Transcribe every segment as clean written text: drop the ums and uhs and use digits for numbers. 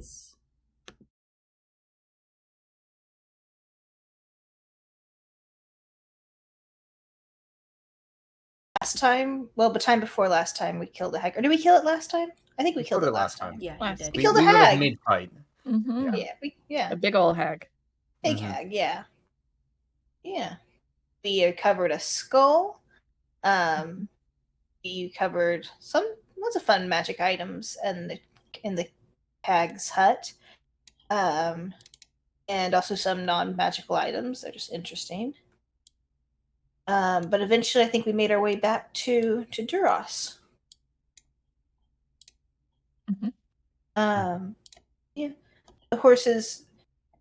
days. Last time, the time before last time, we killed a hag. Or did we kill it last time? I think we killed it last time. Yeah, Last- you did. We killed a would have hag. mid-fight. Mm-hmm. Yeah. A big old hag. Big hag, yeah. Yeah. We covered a skull. We covered lots of fun magic items in the hag's hut. And also some non-magical items. They're just interesting. But eventually I think we made our way back to Duros. Mm-hmm. Yeah. The horses,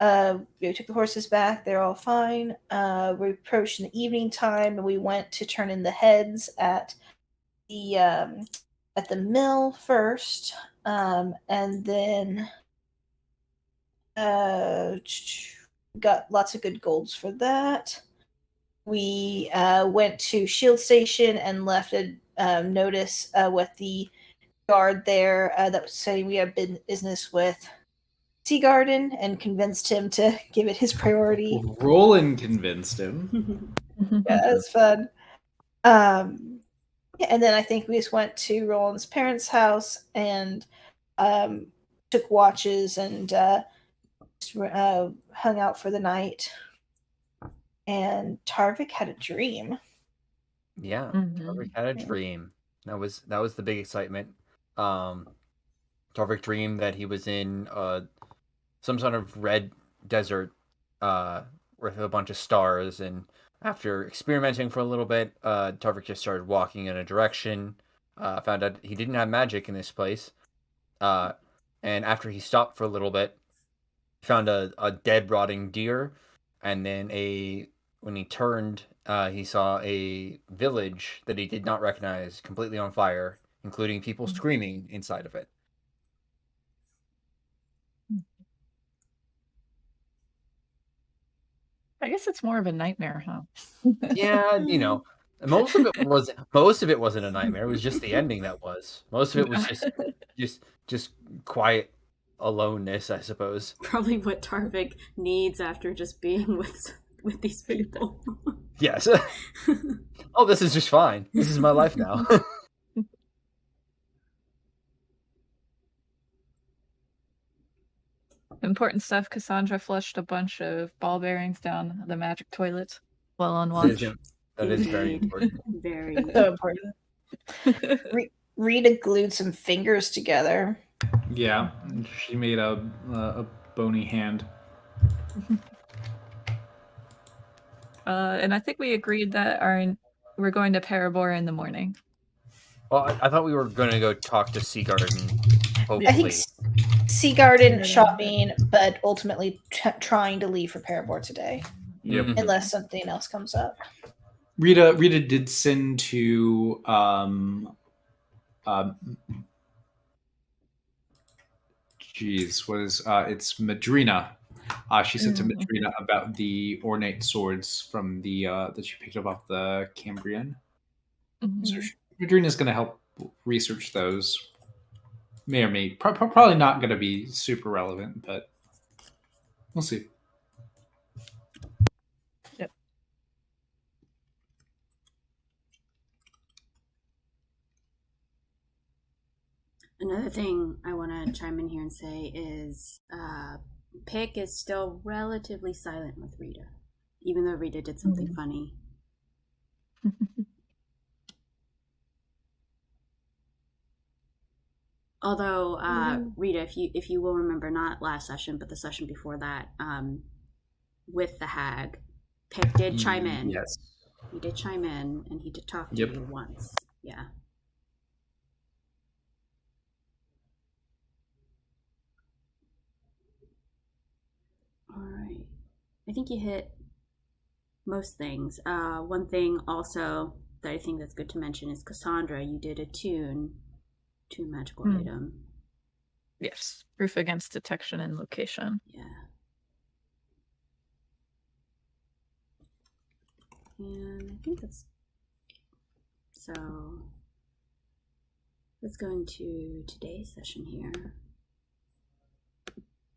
we took the horses back. They're all fine. We approached in the evening time, and we went to turn in the heads at the mill first, and then got lots of good golds for that. We went to Shield Station and left a notice with the guard there that was saying we have business with Seagarten and convinced him to give it his priority. Roland convinced him. Yeah, that was fun. And then I think we just went to Roland's parents' house and took watches and hung out for the night. And Tarvik had a dream. Yeah, Tarvik had a dream. That was the big excitement. Tarvik dreamed that he was in some sort of red desert with a bunch of stars, and after experimenting for a little bit, Tarvik just started walking in a direction. Found out he didn't have magic in this place. And after he stopped for a little bit, he found a dead, rotting deer, and then when he turned, he saw a village that he did not recognize, completely on fire, including people screaming inside of it. I guess it's more of a nightmare, huh? Yeah, most of it wasn't a nightmare. It was just the ending that was. Most of it was just quiet aloneness, I suppose. Probably what Tarvik needs after just being with these people. Yes. Oh, this is just fine. This is my life now. Important stuff. Cassandra flushed a bunch of ball bearings down the magic toilet while on watch. That is very important. Very So important. Rieta glued some fingers together. Yeah, she made a bony hand. And I think we agreed that we're going to Parabor in the morning. Well, I thought we were going to go talk to Seagarten. Hopefully. I think Seagarten shopping, but ultimately trying to leave for Parabor today. Yep. Unless something else comes up. Rieta did send to it's Madrina. She sent to Madrina about the ornate swords from the that she picked up off the Cambrian. So Madrina's going to help research those. May or may probably not going to be super relevant, but we'll see. Yep. Another thing I want to chime in here and say is Pick is still relatively silent with Rieta, even though Rieta did something funny. Although Rieta, if you will remember, not last session but the session before that, with the hag, Pick did chime in. Yes, he did chime in, and he did talk to you once. Yeah. All right. I think you hit most things. One thing also that I think that's good to mention is Cassandra, you did attune to a magical item. Yes. Proof against detection and location. Yeah. And I think that's so. Let's go into today's session here.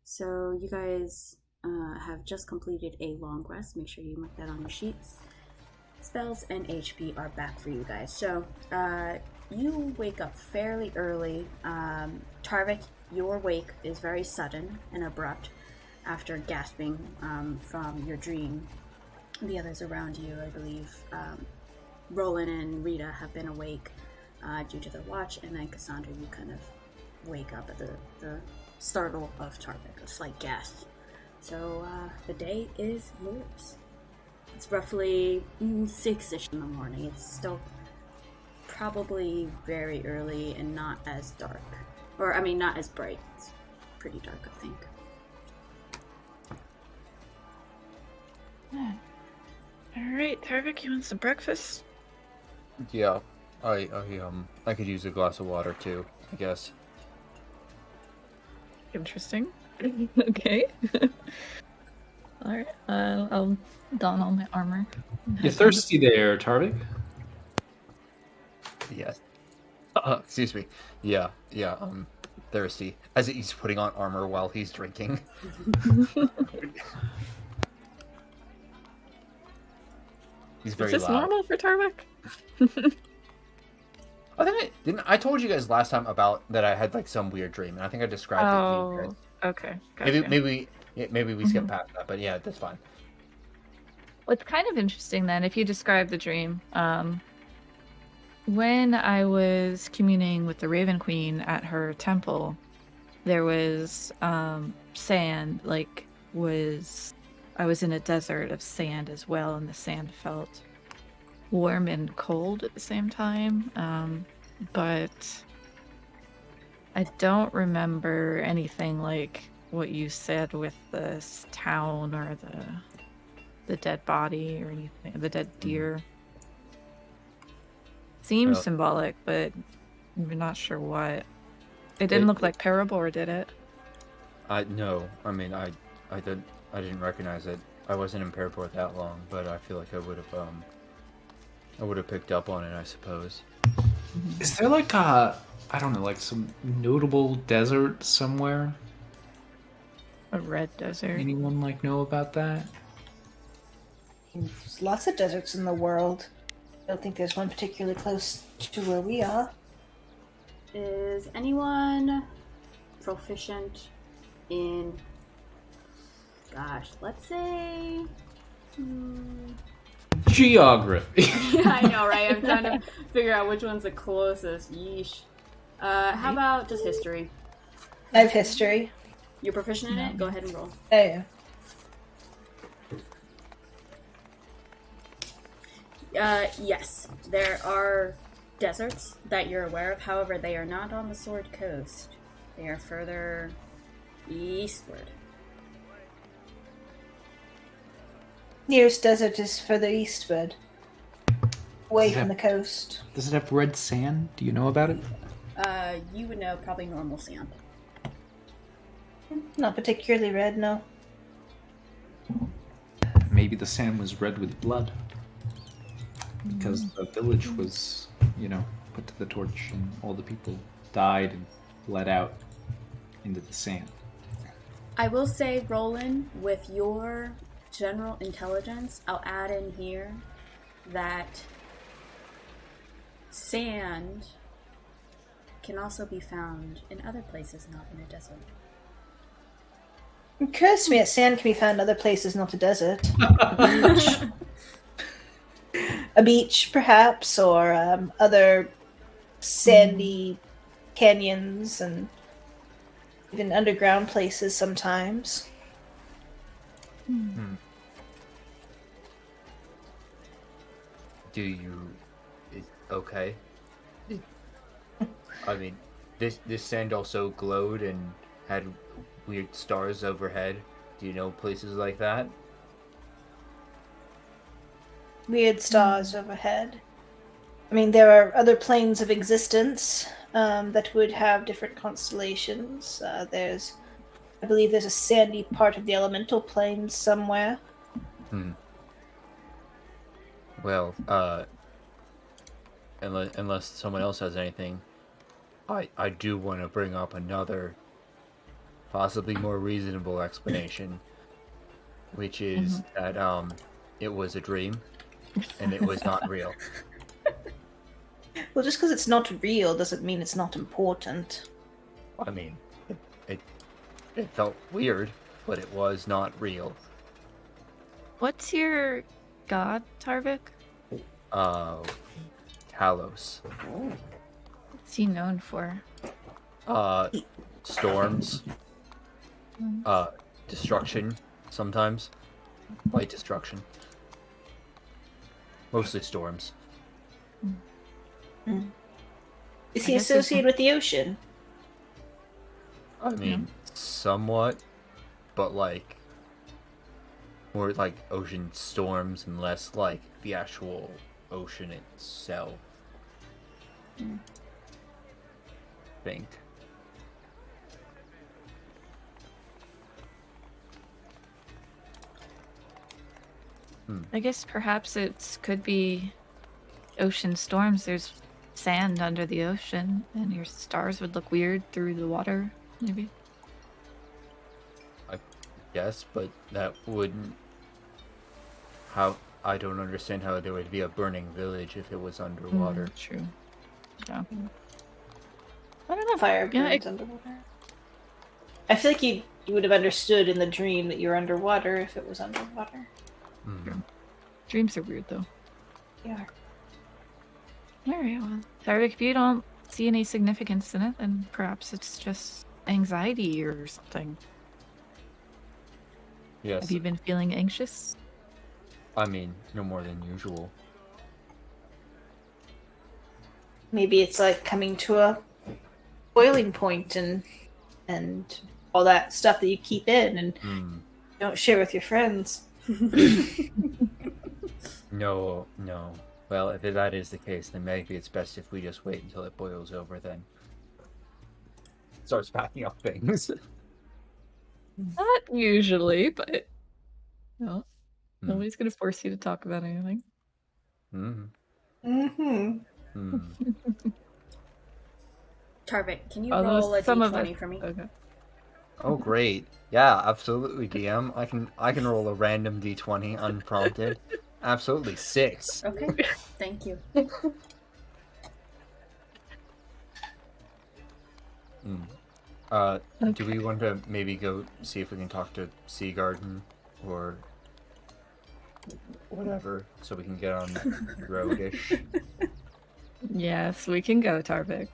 So you guys have just completed a long rest. Make sure you mark that on your sheets. Spells and HP are back for you guys. So you wake up fairly early. Tarvik, your wake is very sudden and abrupt after gasping from your dream. The others around you, I believe, Roland and Rieta have been awake due to their watch, and then Cassandra, you kind of wake up at the startle of Tarvik, a slight gasp. So the day is yours. It's roughly 6-ish in the morning. It's still probably very early and not as dark. Or, I mean, not as bright. It's pretty dark, I think. Alright, Tarvik, you want some breakfast? Yeah, I could use a glass of water too, I guess. Interesting. Okay. Alright, I'll don all my armor. You thirsty there, Tarvik? Yes. Excuse me. Yeah, I'm thirsty. As he's putting on armor while he's drinking. He's very Is this loud. normal for Tarvik? Oh, didn't I told you guys last time about that I had like some weird dream, and I think I described it to you guys. Okay. Gotcha. Maybe we skip past that, but yeah, that's fine. Well, it's kind of interesting then, if you describe the dream. When I was communing with the Raven Queen at her temple, there was sand, I was in a desert of sand as well, and the sand felt warm and cold at the same time. But I don't remember anything like what you said with this town or the dead body or anything, the dead deer. Seems symbolic, but I'm not sure what. It didn't look like parable, or did it? No. I mean, I didn't recognize it. I wasn't in Paraport that long, but I feel like I would have picked up on it, I suppose. Is there like some notable desert somewhere? A red desert. Anyone know about that? There's lots of deserts in the world. I don't think there's one particularly close to where we are. Is anyone proficient in, let's say... Geography. Yeah, I know, right? I'm trying to figure out which one's the closest. Yeesh. How about just history? I have history. You're proficient in it? Go ahead and roll. Oh, yeah. Yes, there are deserts that you're aware of. However, they are not on the Sword Coast. They are further eastward. Nearest desert is further eastward. Away from the coast. Does it have red sand? Do you know about it? You would know probably normal sand. Not particularly red, no. Maybe the sand was red with blood. Because the village was, put to the torch and all the people died and bled out into the sand. I will say, Roland, with your general intelligence, I'll add in here that sand can also be found in other places, not in a desert. It occurs to me that sand can be found in other places, not a desert. A beach, perhaps, or other sandy canyons and even underground places sometimes. Okay. I mean, this sand also glowed and had weird stars overhead. Do you know places like that? Weird stars overhead. I mean, there are other planes of existence that would have different constellations. I believe there's a sandy part of the elemental plane somewhere. Well, unless someone else has anything, I do want to bring up another possibly more reasonable explanation, which is that it was a dream and it was not real. Well, just because it's not real doesn't mean it's not important. I mean, it felt weird, but it was not real. What's your god, Tarvik? Talos. What's he known for? Storms. Destruction, sometimes. Light destruction. Mostly storms. Is he I guess associated with the ocean? I mean, somewhat, but like more like ocean storms and less like the actual ocean itself. I think. I guess perhaps it could be ocean storms. There's sand under the ocean, and your stars would look weird through the water, maybe. Yes, but that wouldn't. How I don't understand how there would be a burning village if it was underwater. True. Yeah. I don't know. Fire burns underwater. I feel like you would have understood in the dream that you're underwater if it was underwater. Dreams are weird, though. They are. Alright, well, Tarvik, if you don't see any significance in it, then perhaps it's just anxiety or something. Yes. Have you been feeling anxious? I mean, no more than usual. Maybe it's like coming to a boiling point and all that stuff that you keep in and don't share with your friends. No. Well, if that is the case, then maybe it's best if we just wait until it boils over then. Starts packing up things. Not usually, but no. Nobody's gonna force you to talk about anything. Tarvik, can you roll a d20 for me? Okay. Oh, great. Yeah, absolutely, DM. I can roll a random d20 unprompted. Absolutely, 6. Okay, thank you. Do we want to maybe go see if we can talk to Seagarten or whatever, so we can get on road-ish? Yes, we can go, Tarvik.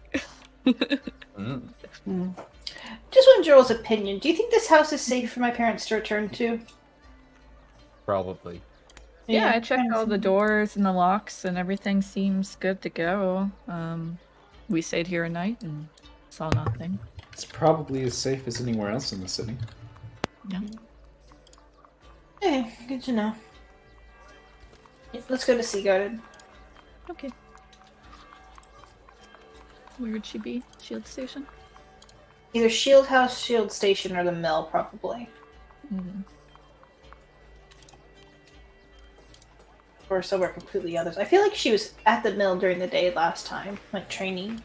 Just want Joel's opinion. Do you think this house is safe for my parents to return to? Probably. Yeah, I checked all the doors and the locks, and everything seems good to go. We stayed here a night and saw nothing. It's probably as safe as anywhere else in the city. Yeah. Okay, good to know. Let's go to Seagarten. Okay. Where would she be? Shield Station? Either Shield House, Shield Station, or the mill, probably. Or somewhere completely others. I feel like she was at the mill during the day last time, like training.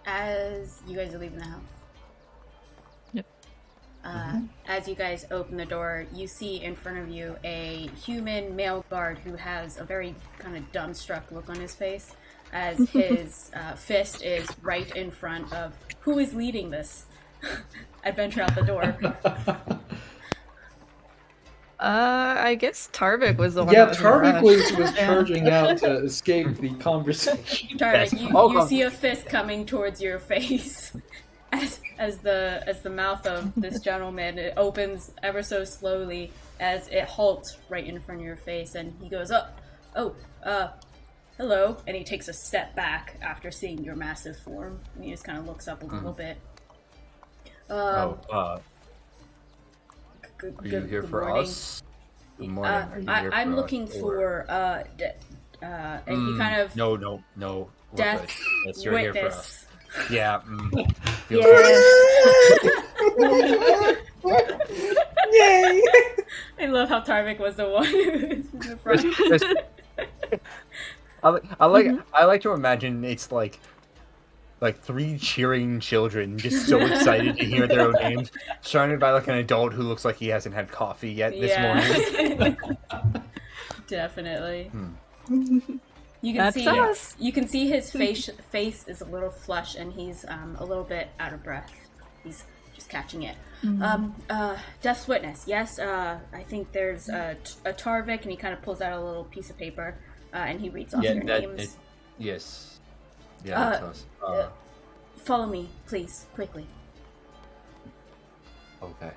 As you guys are leaving the house. Yep. As you guys open the door, you see in front of you a human male guard who has a very kind of dumbstruck look on his face, as his fist is right in front of who is leading this adventure out the door. I guess Tarvik was the one. Yeah, that Tarvik rushed. was charging out to escape the conversation. Tarvik, you see a fist coming towards your face. As the mouth of this gentleman, it opens ever so slowly as it halts right in front of your face, and he goes up. Hello, and he takes a step back after seeing your massive form, and he just kind of looks up a little bit. Are you here for morning. us? Good morning. Are you here I'm for looking us, for and he kind of No. We're death good. Yes, you're here for us. witness. Yeah. Yay! I love how Tarvik was the one who was in the front. I like to imagine it's like like 3 cheering children, just so excited to hear their own names, surrounded by like an adult who looks like he hasn't had coffee yet this morning. Definitely. You can That's see us. you can see his face is a little flushed and he's a little bit out of breath. He's just catching it. Death's witness. Yes, I think there's a Tarvik, and he kind of pulls out a little piece of paper and he reads off your names. Yes. Yeah, that's us. Follow me, please, quickly. Okay.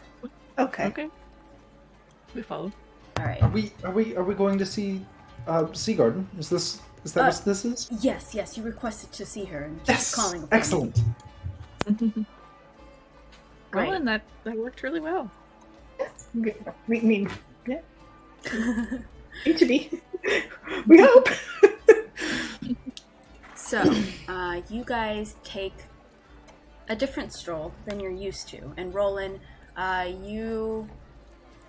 Okay. We follow. All right. Are we going to see Seagarten? Is that what this is? Yes. You requested to see her, and Yes. she's calling upon Excellent. Right. Well, that worked really well. I mean, yeah. Need to be. We hope. So, you guys take a different stroll than you're used to. And Roland, you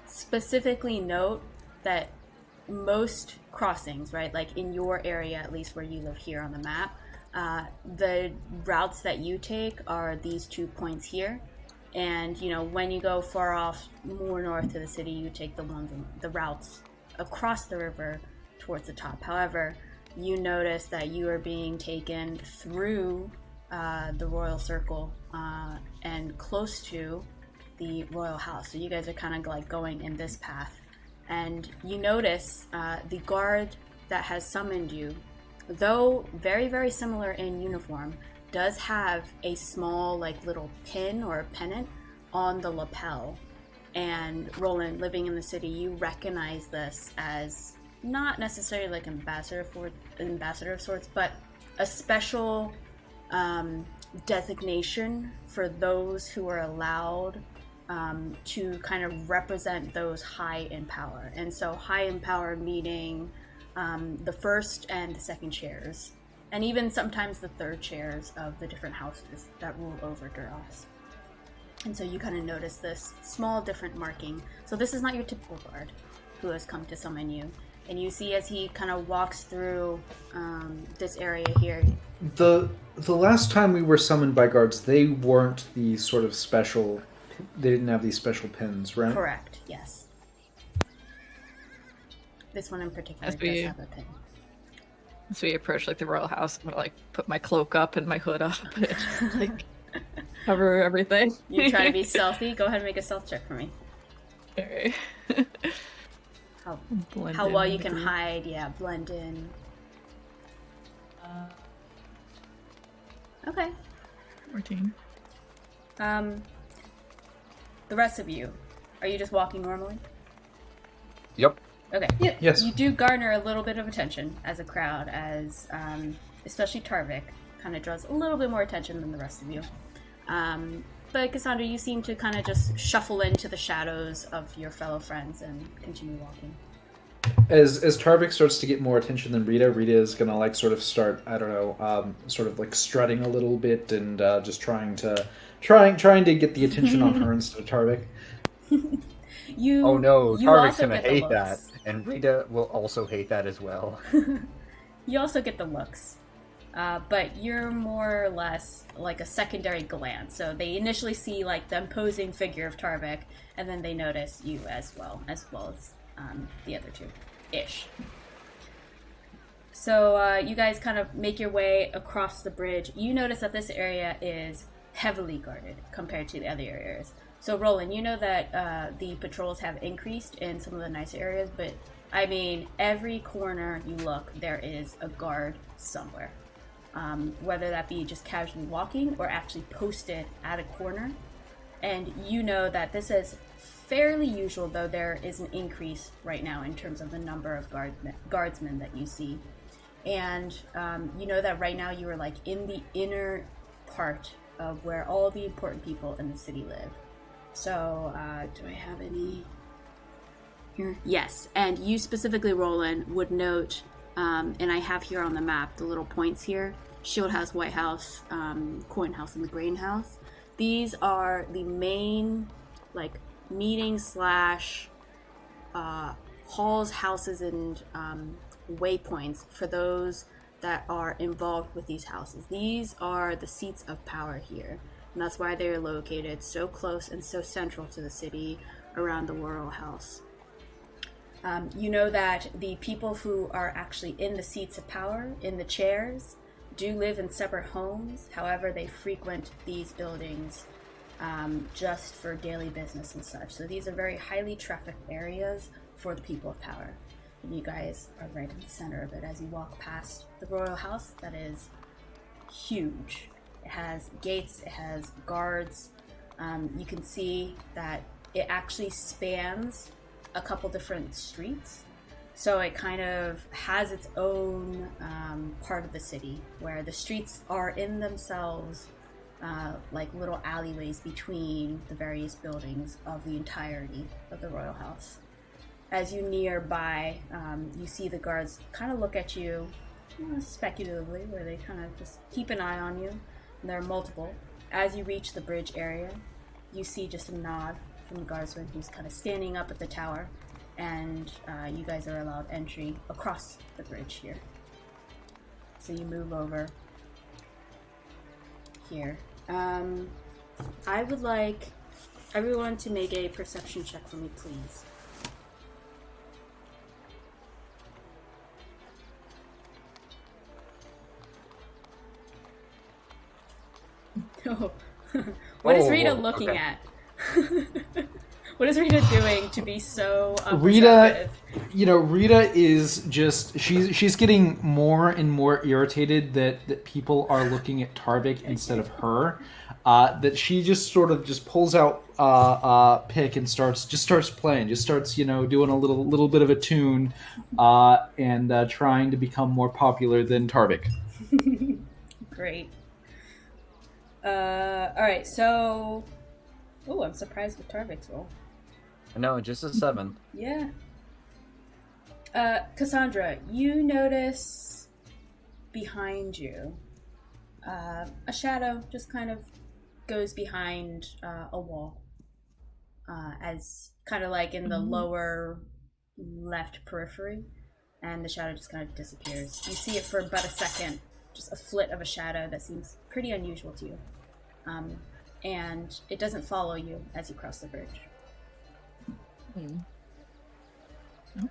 specifically note that most crossings, right, like in your area, at least where you live here on the map, the routes that you take are these 2 points here. And, you know, when you go far off, more north to the city, you take the routes across the river towards the top. However, you notice that you are being taken through the royal circle and close to the royal house. So you guys are kind of like going in this path. And you notice the guard that has summoned you, though very, very similar in uniform, does have a small like little pin or a pennant on the lapel. And Roland, living in the city, you recognize this as not necessarily like ambassador of sorts, but a special designation for those who are allowed to kind of represent those high in power. And so high in power meaning the first and the second chairs, and even sometimes the third chairs of the different houses that rule over Duras. And so you kind of notice this small different marking. So this is not your typical guard who has come to summon you. And you see as he kind of walks through this area here. The last time we were summoned by guards, they weren't the sort of special. They didn't have these special pins, right? Correct. Yes. This one in particular does have a pin. As we approach like the royal house, I'm gonna like put my cloak up and my hood up, and, like cover everything. You try to be stealthy. Go ahead and make a stealth check for me. Okay. How well you can hide, blend in. Okay. 14. The rest of you, are you just walking normally? Yep. Okay. Yeah. Yes. You do garner a little bit of attention as a crowd, as especially Tarvik kind of draws a little bit more attention than the rest of you. But Cassandra, you seem to kind of just shuffle into the shadows of your fellow friends and continue walking. As Tarvik starts to get more attention than Rieta is gonna like sort of start, I don't know, sort of like strutting a little bit and just trying to get the attention on her instead of Tarvik. Oh no, Tarvik's gonna hate that, and Rieta will also hate that as well. You also get the looks. But you're more or less like a secondary glance. So they initially see like the imposing figure of Tarvik, and then they notice you as well as the other two-ish. So you guys kind of make your way across the bridge. You notice that this area is heavily guarded compared to the other areas. So Roland, you know that the patrols have increased in some of the nicer areas, but I mean, every corner you look, there is a guard somewhere. Whether that be just casually walking or actually posted at a corner. And you know that this is fairly usual, though there is an increase right now in terms of the number of guardsmen that you see. And you know that right now you are like in the inner part of where all the important people in the city live. So, do I have any here? Yes, and you specifically, Roland, would note, and I have here on the map the little points here: Shield House, White House, Coin House, and the Grain House. These are the main, like, meeting / halls, houses, and waypoints for those that are involved with these houses. These are the seats of power here, and that's why they're located so close and so central to the city around the royal house. You know that the people who are actually in the seats of power, in the chairs, do live in separate homes. However, they frequent these buildings just for daily business and such. So these are very highly trafficked areas for the people of power. And you guys are right in the center of it as you walk past the royal house that is huge. It has gates, it has guards. You can see that it actually spans a couple different streets. So it kind of has its own part of the city where the streets are in themselves like little alleyways between the various buildings of the entirety of the royal house. As you near by, you see the guards kind of look at you, speculatively, where they kind of just keep an eye on you. And there are multiple. As you reach the bridge area, you see just a nod from the guardsman who's kind of standing up at the tower, and you guys are allowed entry across the bridge here. So you move over here. I would like everyone to make a perception check for me, please. Oh. What is Rieta looking at? What is Rieta doing to be so Rieta, Rieta is just she's getting more and more irritated that people are looking at Tarvik instead of her. That she just sort of just pulls out pick and starts playing, doing a little bit of a tune, and trying to become more popular than Tarvik. Great. Alright, so... Oh, I'm surprised with Tarvik's roll. No, just a 7. Yeah. Cassandra, you notice behind you, a shadow just kind of goes behind a wall. As kind of like in the lower left periphery, and the shadow just kind of disappears. You see it for about a second, just a flit of a shadow that seems pretty unusual to you. And it doesn't follow you as you cross the bridge.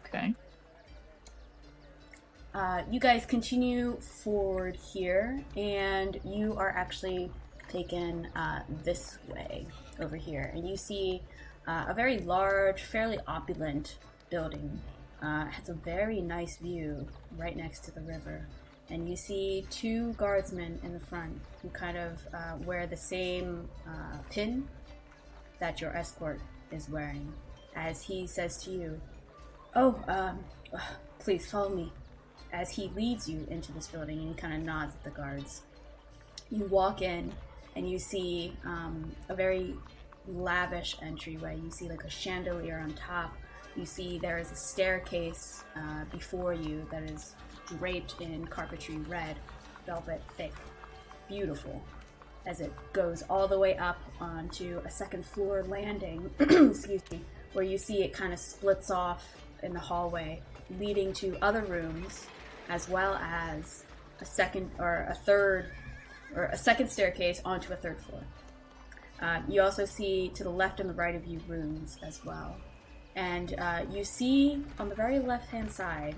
Okay. You guys continue forward here, and you are actually taken this way over here. And you see a very large, fairly opulent building. It has a very nice view right next to the river. And you see 2 guardsmen in the front who kind of wear the same pin that your escort is wearing. As he says to you, please follow me. As he leads you into this building, and he kind of nods at the guards. You walk in, and you see a very lavish entryway. You see like a chandelier on top. You see there is a staircase before you that is draped in carpentry red, velvet, thick, beautiful, as it goes all the way up onto a second floor landing, excuse me, where you see it kind of splits off in the hallway, leading to other rooms, as well as a second staircase onto a third floor. You also see to the left and the right of you rooms as well. And you see on the very left-hand side,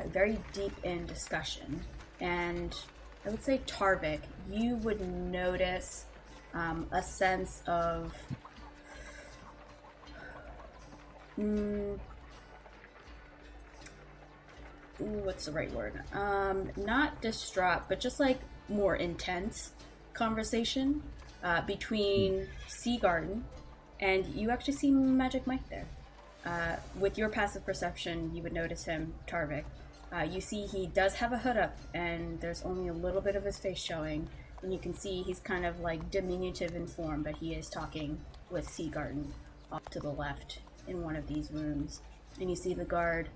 very deep in discussion. And I would say Tarvik, you would notice a sense of what's the right word? Not distraught, but just like more intense conversation between Seagarten, and you actually see Magic Mike there. With your passive perception, you would notice him, Tarvik. You see he does have a hood up, and there's only a little bit of his face showing, and you can see he's kind of like diminutive in form, but he is talking with Seagarten off to the left in one of these rooms. And you see the guard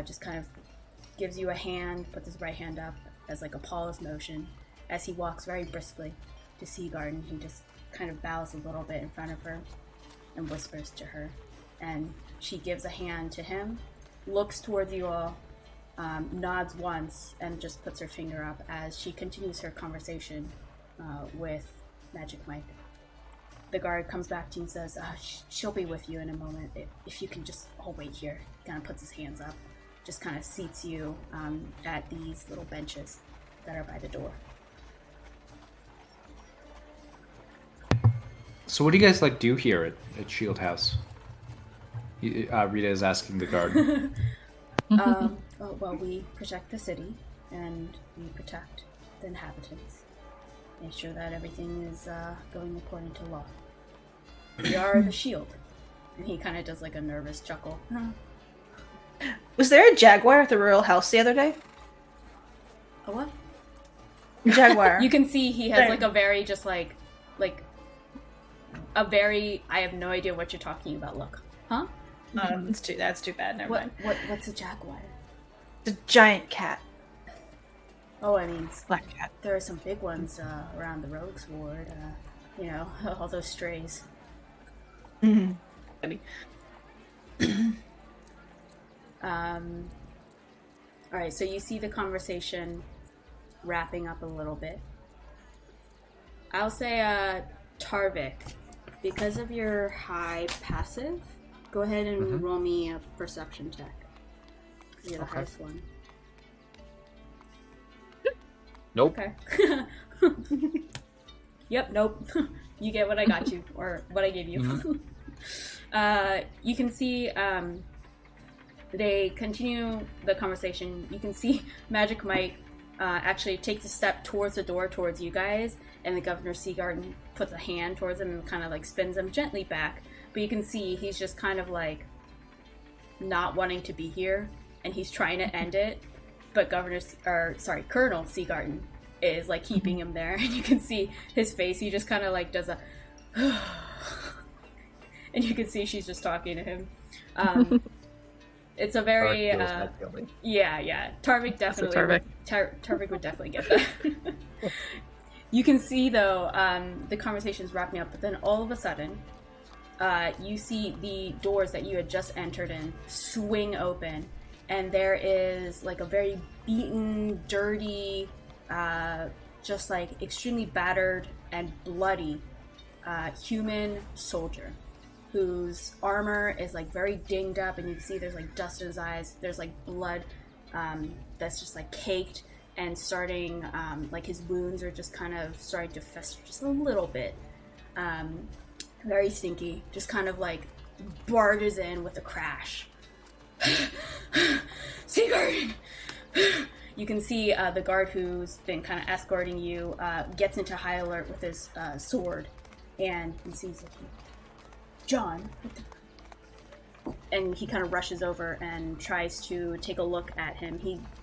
just kind of gives you a hand, puts his right hand up as like a pause motion, as he walks very briskly to Seagarten. He just kind of bows a little bit in front of her and whispers to her. And she gives a hand to him, looks towards you all, nods once and just puts her finger up as she continues her conversation with Magic Mike. The guard comes back to you and says, she'll be with you in a moment. If you can just all wait here. He kind of puts his hands up, just kind of seats you at these little benches that are by the door. So what do you guys do here at Shield House? Rieta is asking the guard. Well, we protect the city, and we protect the inhabitants. Make sure that everything is going according to law. We are the shield. And he kind of does a nervous chuckle. Was there a jaguar at the royal house the other day? A what? Jaguar. You can see he has a very a very, I have no idea what you're talking about look. Huh? That's too bad. Never mind. What's a jaguar? It's a giant cat. Oh, I mean, Black cat. there are some big ones around the Rogues Ward. All those strays. Funny. Alright, so you see the conversation wrapping up a little bit. I'll say, Tarvik, because of your high passive, go ahead and roll me a perception check. You're the highest one. Nope. Okay. Yep, nope. You get what I got you, or what I gave you. You can see, they continue the conversation. You can see Magic Mike actually takes a step towards the door towards you guys, and the Governor Seagarten puts a hand towards him and kind of spins him gently back. But you can see he's just kind of not wanting to be here, and he's trying to end it. But Colonel Seagarten is keeping him there, and you can see his face. He just kind of does a, and you can see she's just talking to him. It's a very yeah. Tarvik definitely. Tarvik would definitely get that. You can see though, the conversation's wrapping up, but then all of a sudden, you see the doors that you had just entered in swing open, and there is a very beaten, dirty, just extremely battered and bloody human soldier whose armor is very dinged up, and you can see there's dust in his eyes. There's blood that's just caked and starting, his wounds are just kind of starting to fester just a little bit. Very stinky, just kind of barges in with a crash. Seagarten! You can see the guard who's been kind of escorting you gets into high alert with his sword, and he sees John, and he kind of rushes over and tries to take a look at him.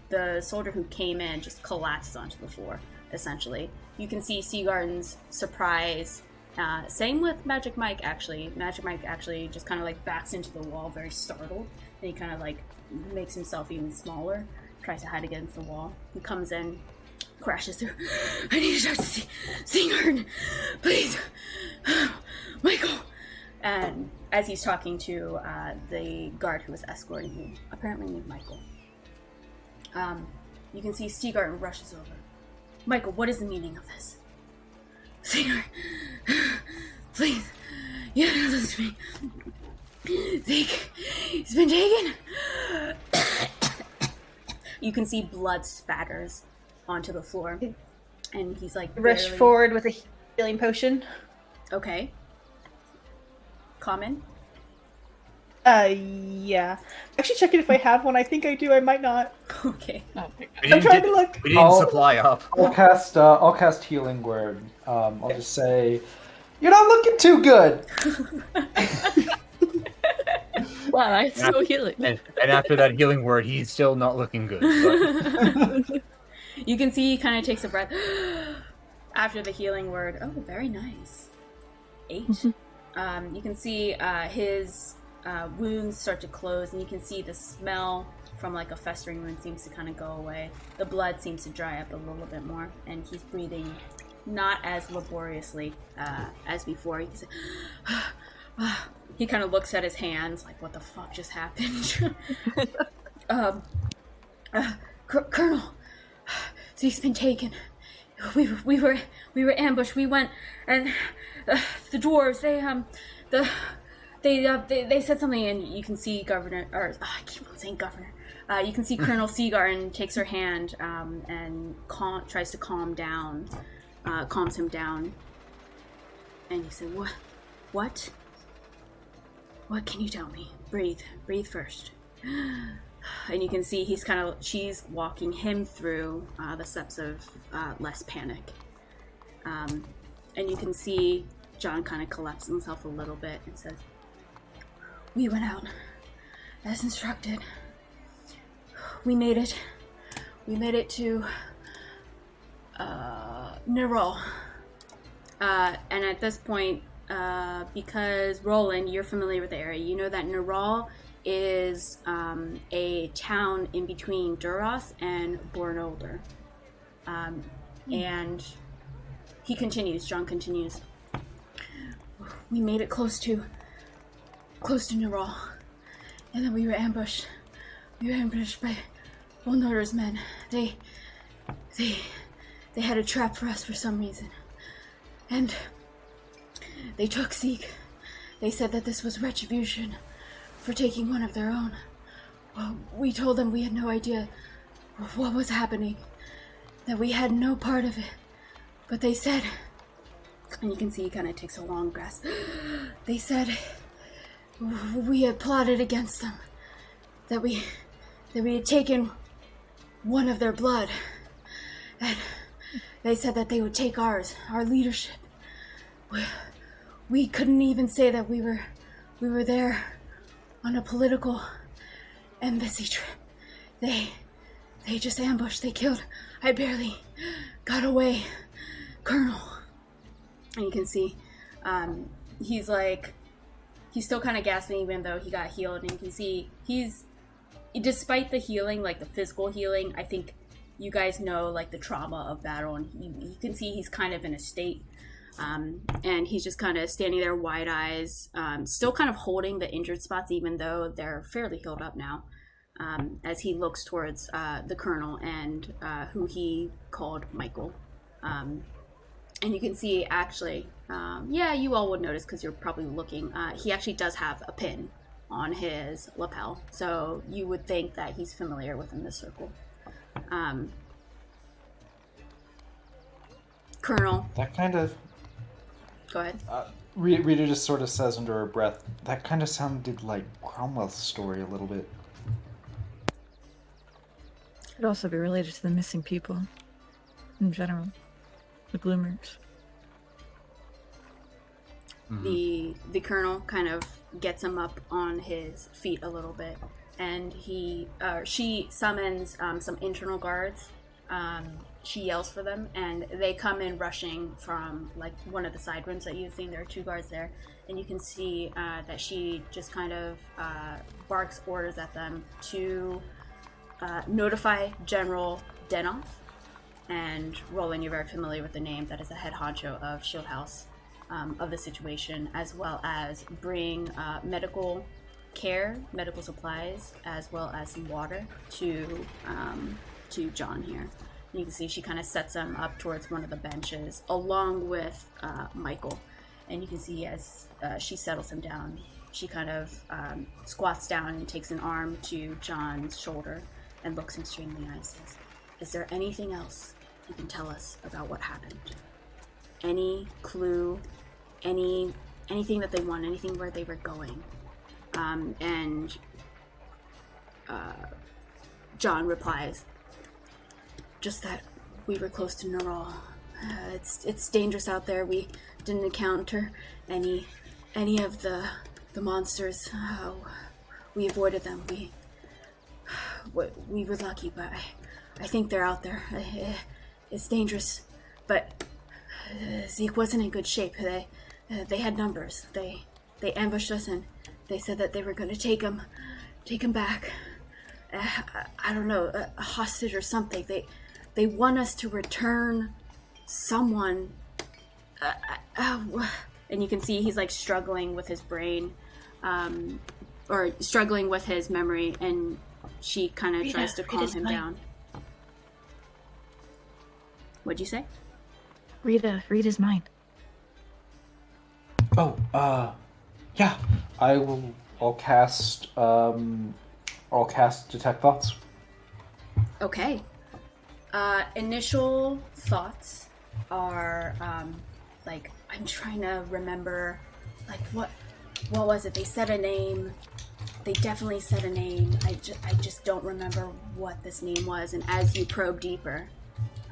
The soldier who came in just collapses onto the floor, essentially. You can see Seagarten's surprise. Same with Magic Mike, actually. Magic Mike actually just kind of backs into the wall, very startled, and he kind of makes himself even smaller, tries to hide against the wall. He comes in, crashes through. I need to talk to Seagarten, please, Michael. And as he's talking to the guard who was escorting you, apparently named Michael, you can see Seagarten rushes over. Michael, what is the meaning of this? Seagarten, please, you have to listen to me. Zeke, he's been taken. You can see blood spatters onto the floor, and he's Rush forward with a healing potion. Okay. Common? Yeah. Actually checking if I have one. I think I do. I might not. Okay. I'm trying to look. We didn't supply up. I'll cast Healing Word. I'll just say, you're not looking too good. Wow, that's so healing. And after that healing word, he's still not looking good. But... You can see he kind of takes a breath after the healing word. Oh, very nice. 8. You can see his wounds start to close, and you can see the smell from a festering wound seems to kind of go away. The blood seems to dry up a little bit more, and he's breathing not as laboriously as before. He can say, he kind of looks at his hands what the fuck just happened? Colonel, Zeke's been taken. We were ambushed. We went, and the dwarves. They said something, and you can see Governor, or I keep on saying Governor. You can see Colonel Seagarten takes her hand and tries to calms him down. And you say, What? What can you tell me? Breathe first. And you can see she's walking him through the steps of less panic. And you can see John kind of collapses himself a little bit and says, we went out as instructed. We made it. We made it to Nerol. And at this point, because Roland, you're familiar with the area, you know that Nerol is a town in between Duras and Bornolder. And John continues, we made it close to Nerol, and then we were ambushed. We were ambushed by Bornolder's men. They had a trap for us for some reason. And they took Zeke. They said that this was retribution for taking one of their own. Well, we told them we had no idea what was happening, that we had no part of it. But they said, and you can see he kind of takes a long grasp, they said we had plotted against them, that we had taken one of their blood, and they said that they would take our leadership. We couldn't even say that we were there on a political embassy trip. They just ambushed. They killed. I barely got away, Colonel. And you can see he's still kind of gasping even though he got healed. And you can see despite the healing, like the physical healing, I think you guys know like the trauma of battle, and you can see he's kind of in a state. And he's just kind of standing there, wide eyes, still kind of holding the injured spots, even though they're fairly healed up now, as he looks towards the Colonel and who he called Michael. And you can see, actually, you all would notice because you're probably looking, he actually does have a pin on his lapel, so you would think that he's familiar within this circle. Colonel. That kind of... Go ahead. Rita just sort of says under her breath, that kind of sounded like Cromwell's story a little bit. Could also be related to the missing people in general. The Gloomers. The Colonel kind of gets him up on his feet a little bit, and she summons some internal guards. She yells for them, and they come in rushing from like one of the side rooms that you've seen. There are 2 guards there, and you can see that she just kind of barks orders at them to notify General Denoff. And Roland, you're very familiar with the name. That is the head honcho of Shield House, of the situation, as well as bring medical care, medical supplies, as well as some water to John here. And you can see she kind of sets him up towards one of the benches, along with Michael. And you can see as she settles him down, she kind of squats down and takes an arm to John's shoulder and looks him straight in the eyes and says, is there anything else you can tell us about what happened? Any clue, anything that they want, anything where they were going? And John replies, just that we were close to Nerol. It's dangerous out there. We didn't encounter any of the monsters. We avoided them. We were lucky, but I think they're out there. It's dangerous, but Zeke wasn't in good shape. They had numbers. They ambushed us, and they said that they were going to take him back. I don't know, a hostage or something. They want us to return someone. And you can see he's like struggling with his brain, or struggling with his memory, and she kind of Rita, tries to calm Rita's him mine. down. What'd you say? Rita's mine. Oh, yeah. I'll cast detect thoughts. Okay. Initial thoughts are like, I'm trying to remember, like, what was it? They said a name. They definitely said a name. I just don't remember what this name was. And as you probe deeper,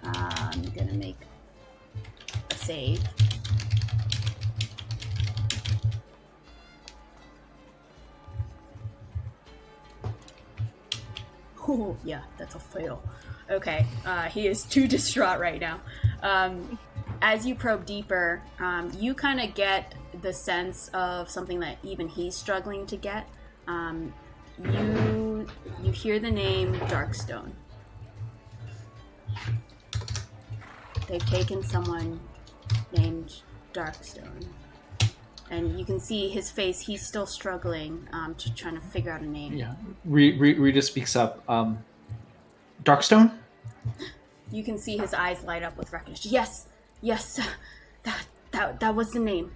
I'm gonna make a save. Oh, yeah, that's a fail. Okay, he is too distraught right now. As you probe deeper, you kind of get the sense of something that even he's struggling to get. You hear the name Darkstone. They've taken someone named Darkstone. And you can see his face, he's still struggling to trying to figure out a name. Yeah. Rita speaks up. Darkstone? You can see his eyes light up with recognition. Yes, that was the name.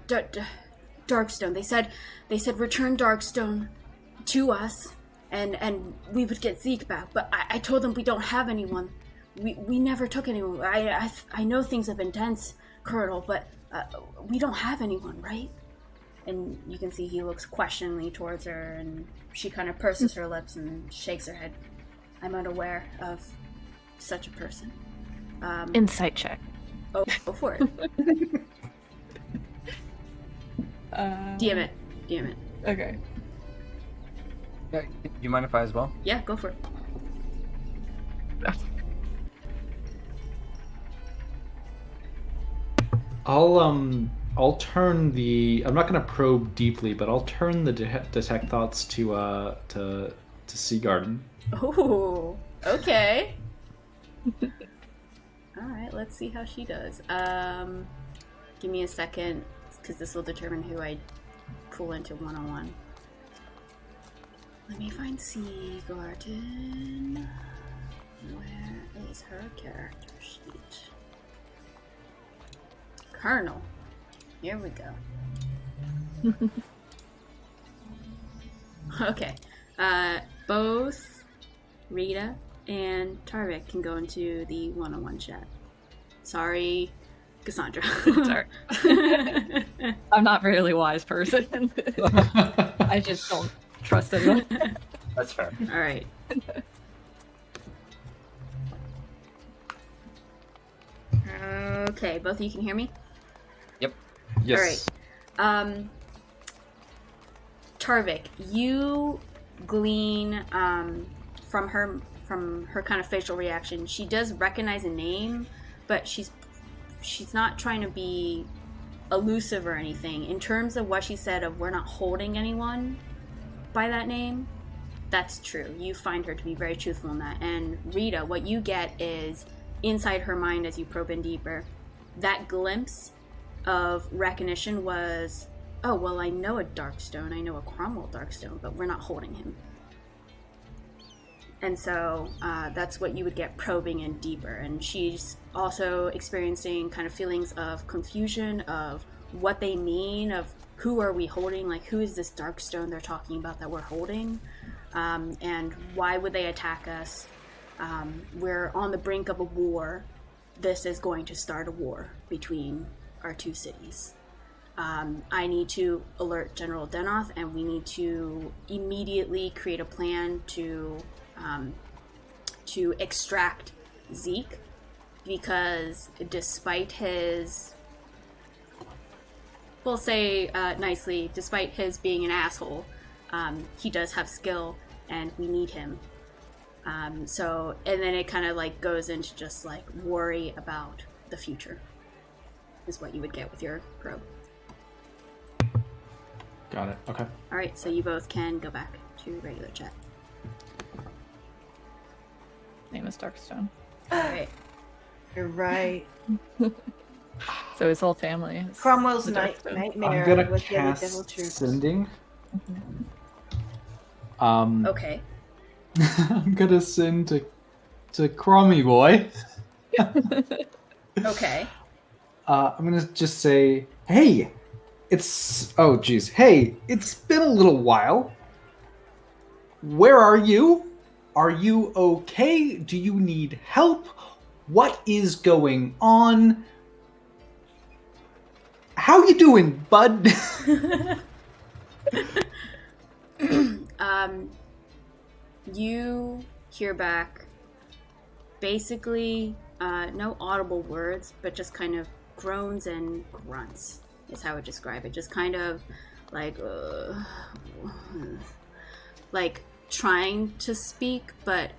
Darkstone. They said return Darkstone to us, and we would get Zeke back. But I told them we don't have anyone. We never took anyone. I know things have been tense, Colonel, but we don't have anyone, right? And you can see he looks questioningly towards her, and she kind of purses her lips and shakes her head. I'm unaware of such a person. Insight check. Oh, go for it. DM it. Okay. Yeah, do you mind if I as well? Yeah, go for it. I'll turn the. I'm not going to probe deeply, but I'll turn the detect thoughts to Seagarten. Oh, okay. Alright, let's see how she does. Give me a second, because this will determine who I pull into one-on-one. Let me find Seagarten. Where is her character sheet? Colonel. Here we go. Okay. Both Rieta and Tarvik can go into the one-on-one chat. Sorry, Cassandra. Sorry. I'm not a really wise person. I just don't trust anyone. That's fair. All right. Okay, both of you can hear me? Yep. Yes. All right. Tarvik, you glean from her kind of facial reaction. She does recognize a name, but she's not trying to be elusive or anything. In terms of what she said of we're not holding anyone by that name, that's true. You find her to be very truthful in that. And Rieta, what you get is inside her mind as you probe in deeper, that glimpse of recognition was, oh, well, I know a Darkstone, I know a Cromwell Darkstone, but we're not holding him. And so that's what you would get probing in deeper. And she's also experiencing kind of feelings of confusion of what they mean, of who are we holding, like who is this Darkstone they're talking about that we're holding, and why would they attack us? We're on the brink of a war. This is going to start a war between our two cities. I need to alert General Denoth, and we need to immediately create a plan to extract Zeke, because despite his, we'll say nicely, despite his being an asshole, he does have skill, and we need him. So, and then it kind of like goes into just like worry about the future, is what you would get with your probe. Got it. Okay. All right, so you both can go back to regular chat. Name is Darkstone. All right. You're right. So his whole family is Cromwell's the Darkstone. nightmare I'm gonna with the other cast devil troops. sending. Okay. I'm gonna send to Crommy boy. Okay. I'm gonna just say, hey, hey, it's been a little while. Where are you? Are you okay? Do you need help? What is going on? How you doing, bud? You hear back basically no audible words, but just kind of groans and grunts is how I would describe it. Just kind of like trying to speak, but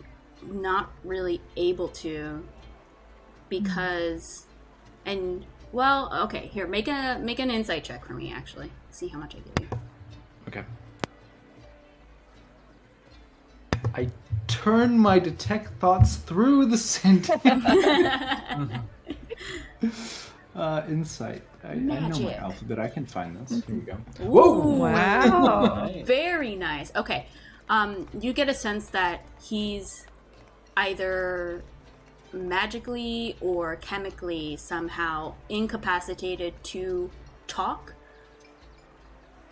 not really able to because well, okay, here, make an insight check for me actually. See how much I give you. Okay. I turn my detect thoughts through the sentence. Insight. I know my Magic. alphabet. I can find this. Here we go. Ooh, Whoa! Wow. Very nice. Okay. You get a sense that he's either magically or chemically somehow incapacitated to talk.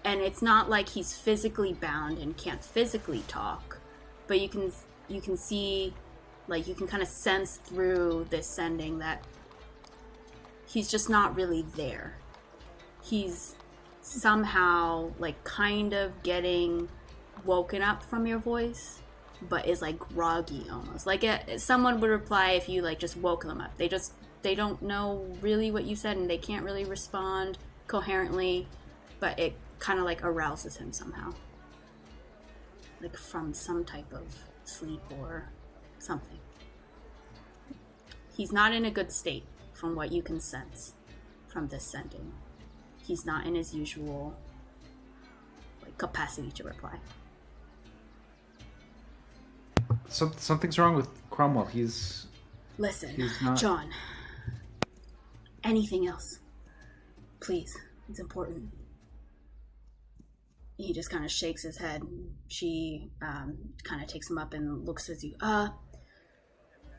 And it's not like he's physically bound and can't physically talk, but you can see, like, you can kind of sense through this sending that he's just not really there. He's somehow, like, kind of getting woken up from your voice, but is, like, groggy almost. Like, someone would reply if you, like, just woke them up. They don't know really what you said, and they can't really respond coherently, but it kind of, like, arouses him somehow. Like, from some type of sleep or something. He's not in a good state, from what you can sense from this sending. He's not in his usual, like, capacity to reply. Something's wrong with Cromwell. Listen, He's not- John. Anything else? Please, it's important. He just kind of shakes his head. She kind of takes him up and looks at you.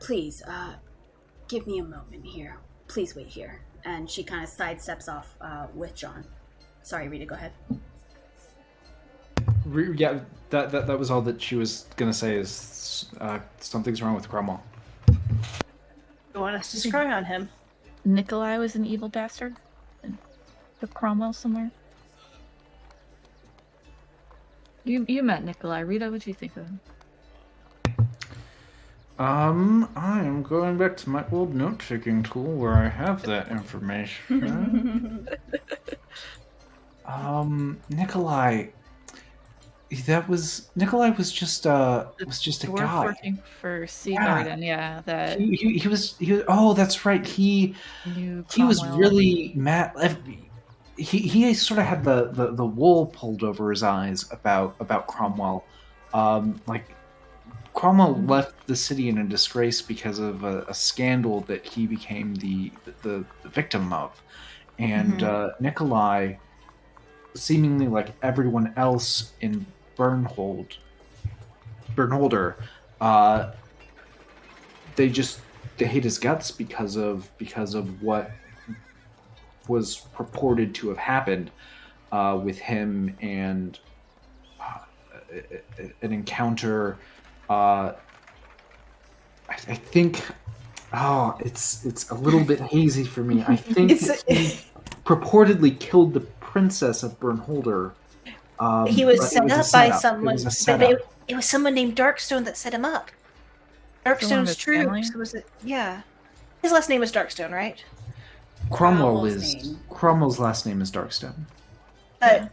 Please, give me a moment here. Please wait here. And she kind of sidesteps off with John. Sorry, Rita, go ahead. Yeah, that was all that she was gonna say. Is something's wrong with Cromwell. You want us to scry on him? Nikolai was an evil bastard? And took Cromwell somewhere? You met Nikolai. Rita, what'd you think of him? I am going back to my old note-taking tool where I have that information. Nikolai. Nikolai was just a Dwarf guy. working for Seagarten, yeah. That He was. Oh, that's right. He was Cromwell. really mad. He sort of had the wool pulled over his eyes about Cromwell. Cromwell left the city in a disgrace because of a scandal that he became the victim of, and Nikolai, seemingly like everyone else in Bernholder, they hate his guts because of what was purported to have happened with him and an encounter. I think. Oh, it's a little bit hazy for me. I think he purportedly killed the princess of Bernholder. He was set up by someone. It was a setup. It was someone named Darkstone that set him up. Someone Darkstone's with family? troops. Was it? Yeah. His last name was Darkstone, right? Cromwell's last name is Darkstone. But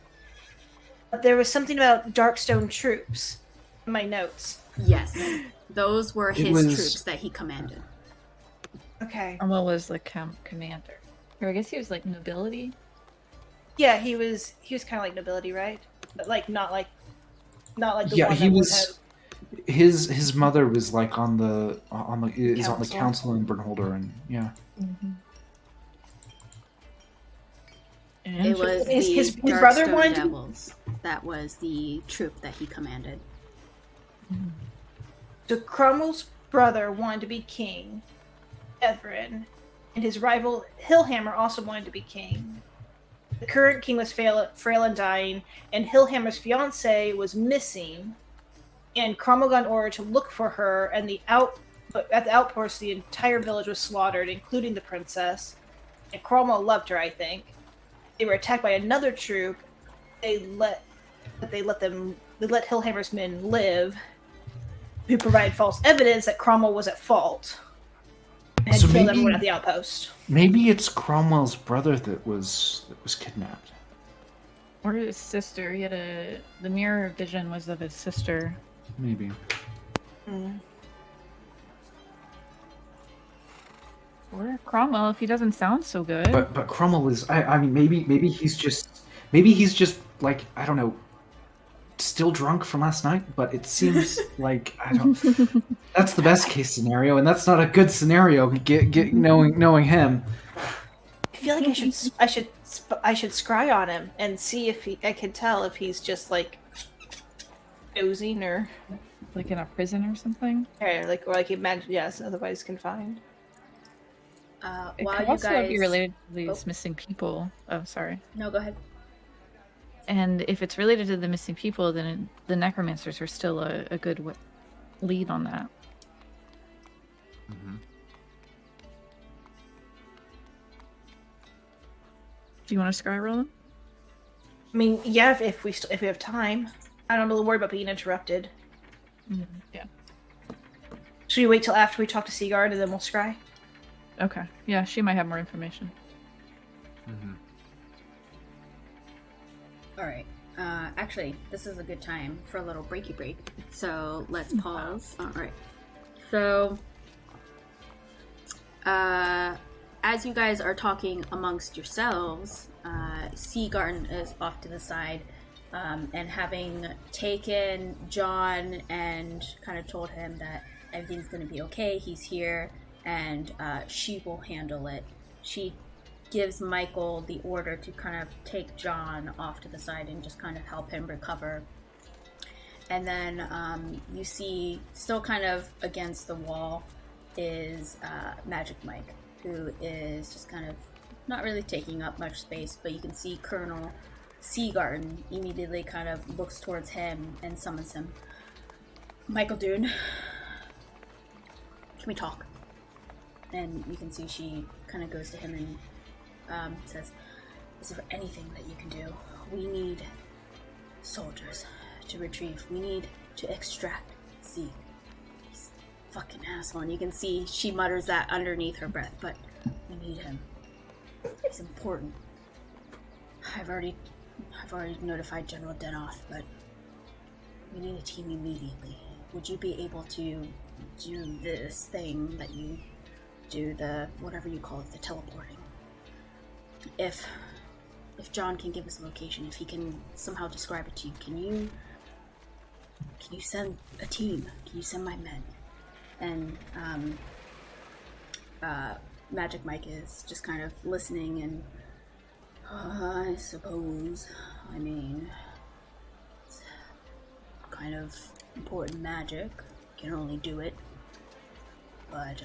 there was something about Darkstone troops in my notes. Yes. Those were his troops that he commanded. Okay. Cromwell was the commander. Or I guess he was like nobility. Yeah, he was kind of like nobility, right? But like not like the Yeah, one he that was. His mother was like on the council in Bernholder, and yeah. Mm-hmm. It was His the brother Darkstone wanted to- Devils. That was the troop that he commanded. So Cromwell's brother wanted to be king, Everin, and his rival Hillhammer also wanted to be king. The current king was frail and dying, and Hillhammer's fiancée was missing. And Cromwell got an order to look for her, and at the outpost, the entire village was slaughtered, including the princess. And Cromwell loved her, I think. They were attacked by another troop. They let Hillhammer's men live, who provided false evidence that Cromwell was at fault and had killed everyone at the outpost. Maybe it's Cromwell's brother that was kidnapped. Or his sister. He had the mirror vision was of his sister. Maybe. Or Cromwell, if he doesn't sound so good. But Cromwell was. I mean, maybe he's just like, I don't know, still drunk from last night. But it seems like that's the best case scenario, and that's not a good scenario. Knowing him. I feel like I should scry on him and see if I can tell if he's just like dozing or like in a prison or something. Or like imagine, yes, otherwise confined. It While could you also guys be related to these missing people. Oh, sorry. No, go ahead. And if it's related to the missing people, then the necromancers are still a good lead on that. Mm-hmm. Do you want to scry roll them? I mean, yeah, if we have time. I don't really worry about being interrupted. Yeah. Should we wait till after we talk to Seagarten and then we'll scry? Okay. Yeah, she might have more information. Mm-hmm. All right. Actually, this is a good time for a little breaky break. So let's pause. All right. So, as you guys are talking amongst yourselves, Seagarten is off to the side, and having taken John and kind of told him that everything's going to be okay, he's here, and she will handle it. She gives Michael the order to kind of take John off to the side and just kind of help him recover. And then you see, still kind of against the wall, is Magic Mike, who is just kind of not really taking up much space, but you can see Colonel Seagarten immediately kind of looks towards him and summons him. Michael Dune, can we talk? And you can see she kind of goes to him and says, is there anything that you can do? We need soldiers to retrieve. We need to extract Zeke. He's a fucking asshole. And you can see she mutters that underneath her breath, but we need him. He's important. I've already notified General Denoth, but we need a team immediately. Would you be able to do this thing that you do, the whatever you call it, the teleporting? If John can give us a location, if he can somehow describe it to you, can you send a team? Can you send my men? And Magic Mike is just kind of listening and I suppose, I mean, it's kind of important magic. Can only do it, but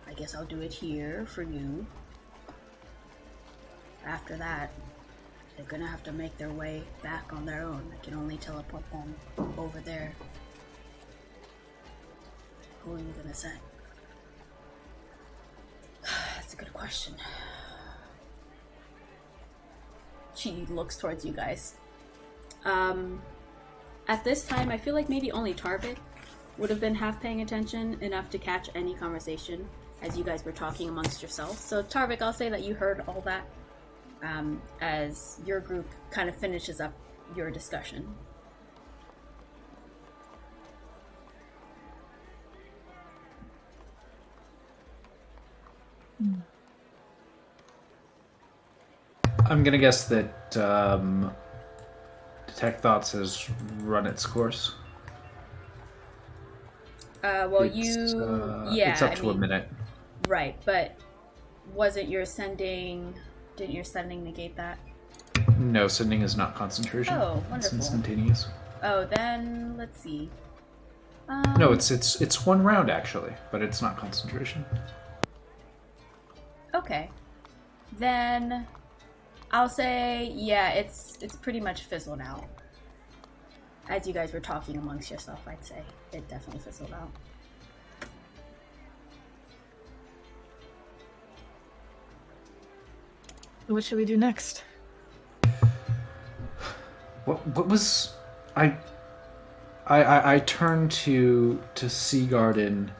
I guess I'll do it here for you. After that, they're gonna have to make their way back on their own. I can only teleport them over there. Who are you gonna send? That's a good question. She looks towards you guys. At this time, I feel like maybe only Tarvik would have been half paying attention enough to catch any conversation as you guys were talking amongst yourselves. So Tarvik, I'll say that you heard all that as your group kind of finishes up your discussion. I'm gonna guess that Detect Thoughts has run its course. It's up to a minute. Right, but wasn't your sending... Didn't your sending negate that? No, sending is not concentration. Oh, wonderful. It's instantaneous. Oh, then let's see. No, it's 1 round actually, but it's not concentration. Okay. Then I'll say, yeah, it's pretty much fizzled out. As you guys were talking amongst yourself, I'd say it definitely fizzled out. What should we do next? What was I turned to Seagarten,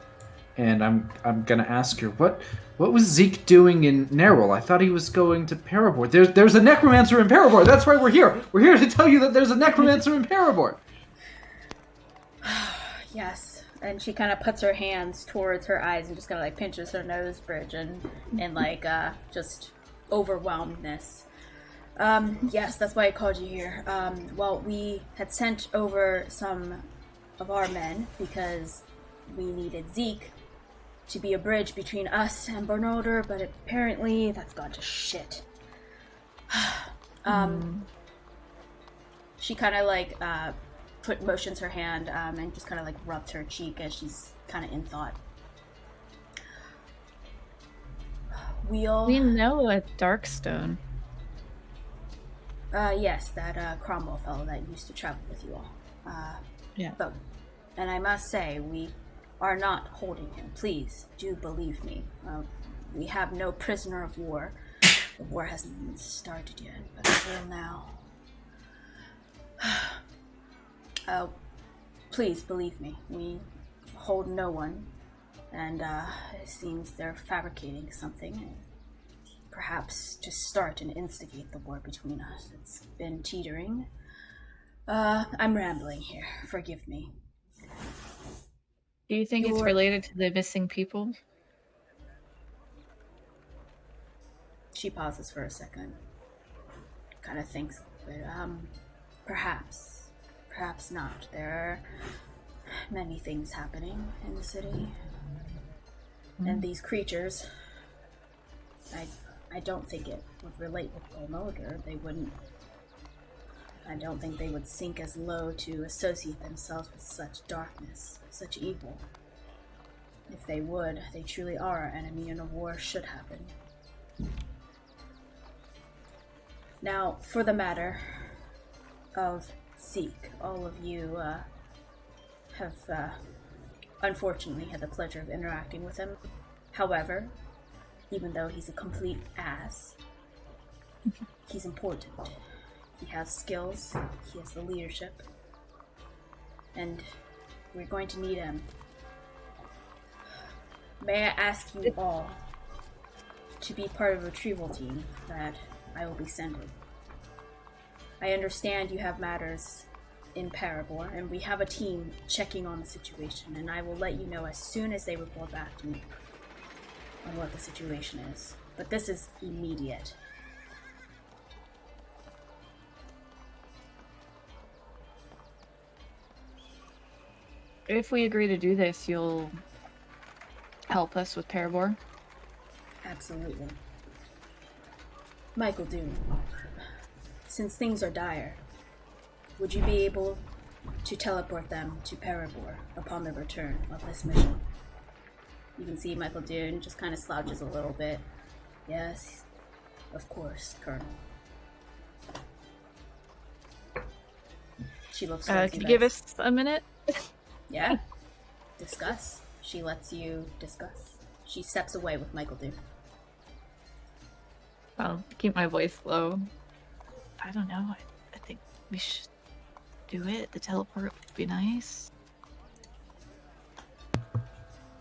and I'm gonna ask her what was Zeke doing in Nerul? I thought he was going to Parabor. There's a necromancer in Parabor. That's why we're here. We're here to tell you that there's a necromancer in Parabor. Yes, and she kind of puts her hands towards her eyes and just kind of like pinches her nose bridge and like just overwhelmedness. Yes, that's why I called you here. Well, we had sent over some of our men because we needed Zeke to be a bridge between us and Bernolder, but apparently that's gone to shit. She kind of like motions her hand and just kind of like rubs her cheek as she's kind of in thought. We know a Darkstone. Yes, that Cromwell fellow that used to travel with you all. Yeah. And I must say, we are not holding him. Please, do believe me. We have no prisoner of war. The war hasn't even started yet, but it will now. Please believe me. We hold no one, and it seems they're fabricating something. Perhaps to start and instigate the war between us. It's been teetering. I'm rambling here. Forgive me. Do you think it's related to the missing people? She pauses for a second. Kind of thinks, but perhaps. Perhaps not. There are many things happening in the city. And these creatures, I don't think it would relate with Bernolder. I don't think they would sink as low to associate themselves with such darkness, such evil. If they would, they truly are our enemy and a war should happen. Now, for the matter of Zeke, all of you have unfortunately had the pleasure of interacting with him. However, even though he's a complete ass, he's important. He has skills, he has the leadership, and we're going to need him. May I ask you all to be part of a retrieval team that I will be sending? I understand you have matters in Parabor, and we have a team checking on the situation, and I will let you know as soon as they report back to me on what the situation is. But this is immediate. If we agree to do this, you'll help us with Parabor? Absolutely. Michael Doom, since things are dire, would you be able to teleport them to Parabor upon the return of this mission? You can see Michael Doom just kind of slouches a little bit. Yes, of course, Colonel. She looks towards Can you you give guys. us a minute? Yeah. Discuss. She lets you discuss. She steps away with Michael Doom. I'll keep my voice low. I don't know. I think we should do it. The teleport would be nice.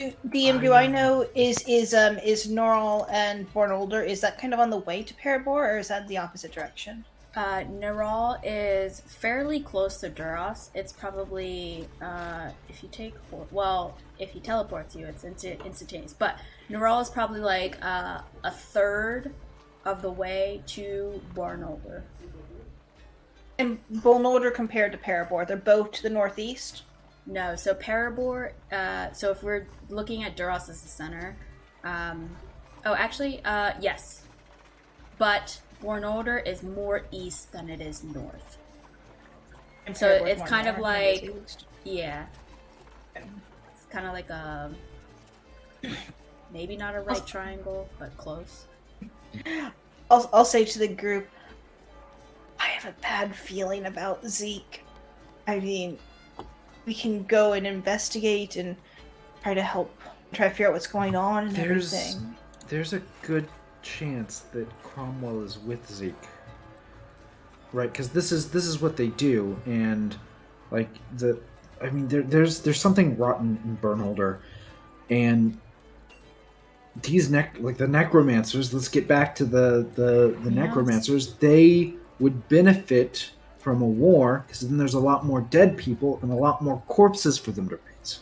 DM, do I know is Norral and Bornolder, is that kind of on the way to Parabor, or is that the opposite direction? Neral is fairly close to Duros. It's probably, if he teleports you, it's instantaneous. But Neral is probably like a third of the way to Bornolder. And Bornolder compared to Parabor, they're both to the northeast? No, so Parabor, so if we're looking at Duros as the center, yes. But Bornolder is more east than it is north. And So Parabor's it's more kind of north than it is like, east. yeah. It's kind of like a maybe not a right triangle, but close. I'll say to the group, I have a bad feeling about Zeke. I mean, we can go and investigate and try to figure out what's going on and everything. There's a good chance that Cromwell is with Zeke, right? Because this is what they do, and like there's something rotten in Bernholder, and these the necromancers. Let's get back to the necromancers. They would benefit from a war because then there's a lot more dead people and a lot more corpses for them to raise.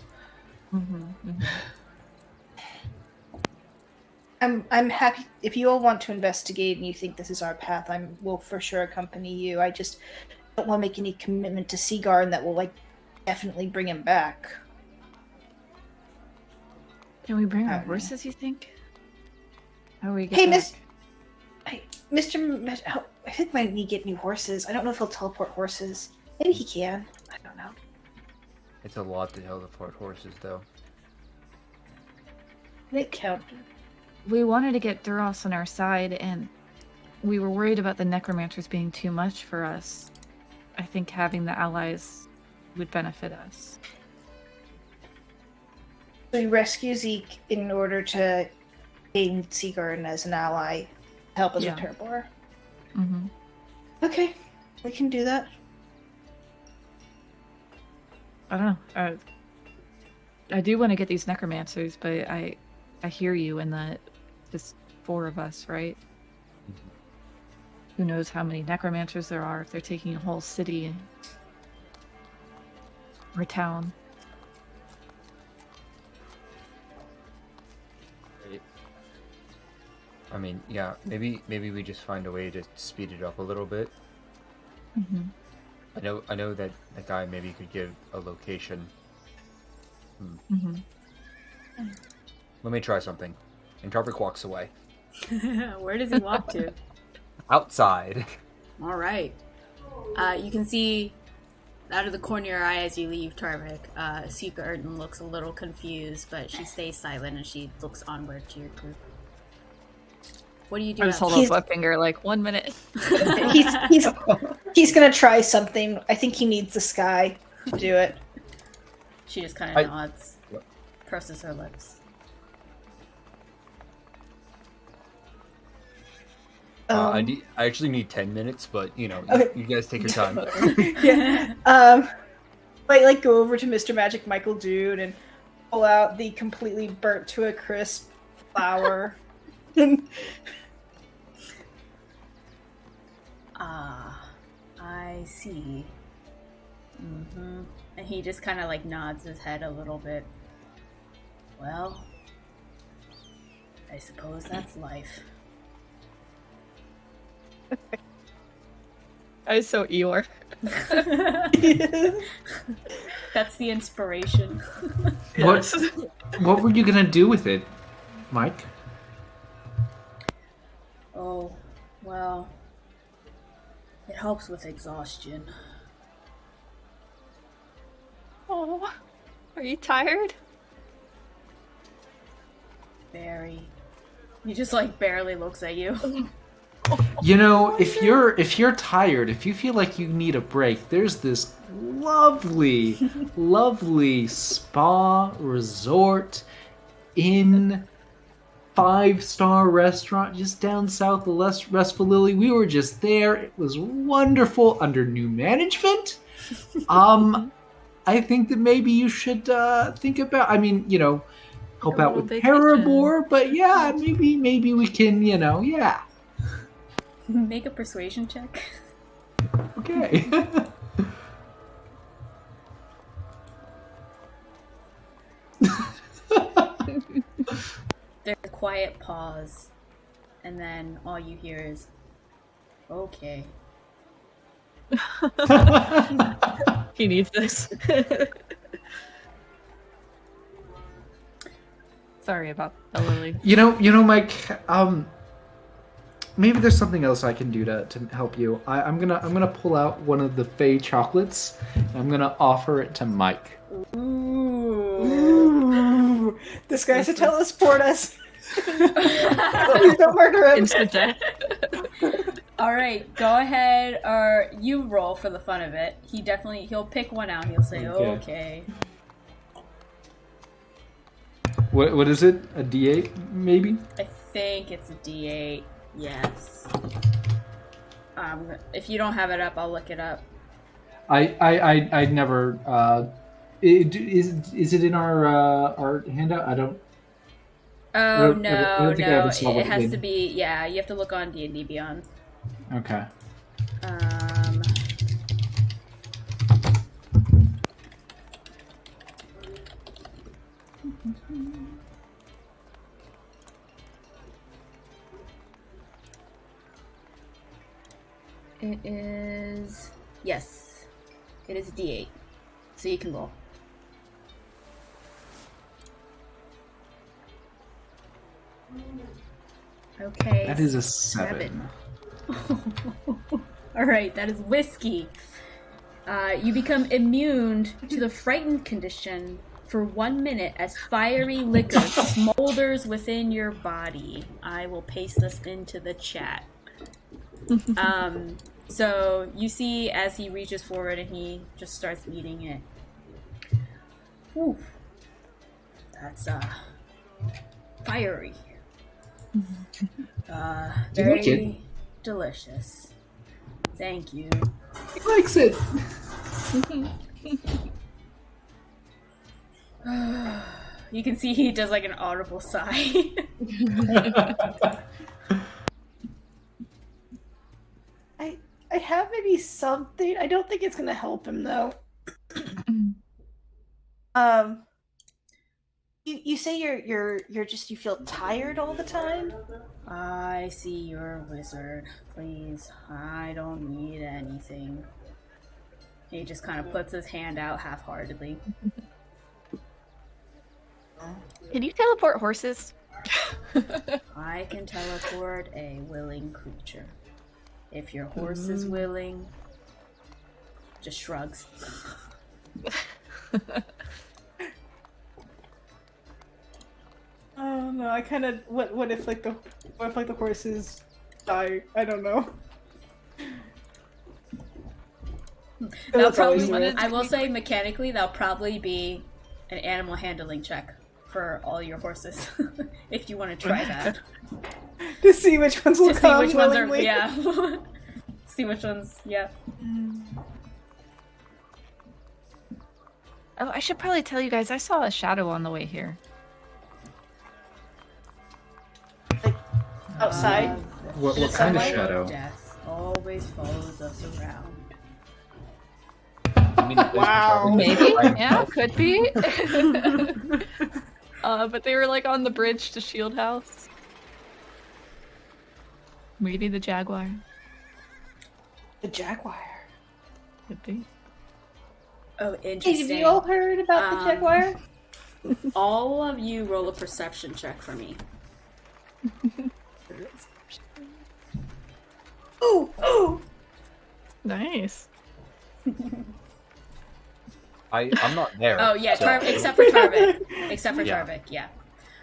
I'm happy if you all want to investigate and you think this is our path. Will for sure accompany you. I just don't want to make any commitment to Seagarten that will definitely bring him back. Can we bring our horses? You think? How do we get? Hey, back? Mr. I think we need to get new horses. I don't know if he'll teleport horses. Maybe he can. I don't know. It's a lot to teleport horses, though. They count. We wanted to get Duros on our side, and we were worried about the necromancers being too much for us. I think having the allies would benefit us. So we rescue Zeke in order to gain Seagarten as an ally to help us with Terror. Okay, we can do that. I don't know. I do want to get these necromancers, but I hear you in that there's 4 of us, right? Who knows how many necromancers there are if they're taking a whole city or town. I mean, yeah, maybe we just find a way to speed it up a little bit. I know that the guy maybe could give a location. Let me try something. And Tarvik walks away. Where does he walk to? Outside. All right. You can see out of the corner of your eye as you leave Tarvik, Seagarten looks a little confused, but she stays silent and she looks onward to your group. What do you do? I just hold up my finger 1 minute. He's gonna try something. I think he needs the sky to do it. She just kind of nods, purses her lips. I actually need 10 minutes, but okay. you guys take your time. Yeah. Might go over to Mr. Magic Michael Dude and pull out the completely burnt to a crisp flower. I see. And he just kind of nods his head a little bit. Well, I suppose that's life. I was so Eeyore. That's the inspiration. What were you gonna do with it, Mike? Oh, well, it helps with exhaustion. Oh, are you tired? Very. He just barely looks at you. If you're tired, if you feel like you need a break, there's this lovely, lovely spa resort in 5-star restaurant just down south of Restful Lily. We were just there. It was wonderful under new management. I think that maybe you should think about. Help out with Terror, but yeah, maybe we can. Make a persuasion check. Okay. There's a quiet pause, and then all you hear is, okay. He needs this. Sorry about the Lily. Mike, maybe there's something else I can do to help you. I'm gonna pull out one of the Fey chocolates, and I'm gonna offer it to Mike. Ooh. This guy's to teleport us. Please don't murder him. Instant death. All right, go ahead, or you roll for the fun of it. He'll pick one out. He'll say, okay. What is it? A D8, maybe? I think it's a D8. Yes. If you don't have it up, I'll look it up. I never. Is it in our handout? I don't. Oh, I don't think I ever saw it what has it to be, yeah, you have to look on D&D Beyond. Okay. It is, yes, it is a D8, so you can roll. Okay. That is a 7. Alright, that is whiskey. You become immune to the frightened condition for 1 minute as fiery liquor smolders within your body. I will paste this into the chat. So you see as he reaches forward and he just starts eating it. Whew. That's fiery. Very delicious. Thank you. He likes it. You can see he does like an audible sigh. I have maybe something. I don't think it's gonna help him though. You say you're just you feel tired all the time? I see you're a wizard. Please, I don't need anything. He just kind of puts his hand out half-heartedly. Can you teleport horses? I can teleport a willing creature. If your horse is willing, just shrugs. Oh no, I kind of what if the horses die? I don't know. That'll probably, I will say mechanically, that'll probably be an animal handling check for all your horses, if you want to try that. To see which ones will come willingly. Yeah. See which ones, yeah. Oh, I should probably tell you guys, I saw a shadow on the way here. Outside? What kind of shadow? Death always follows us around. Wow. Maybe? Yeah, could be. But they were like on the bridge to Shield House. Maybe the Jaguar. The Jaguar. Could be. Oh, interesting. Hey, have you all heard about the Jaguar? All of you roll a perception check for me. Ooh, ooh. Nice. I'm not there. Oh yeah, so. except for Tarvik. Tarvik, yeah.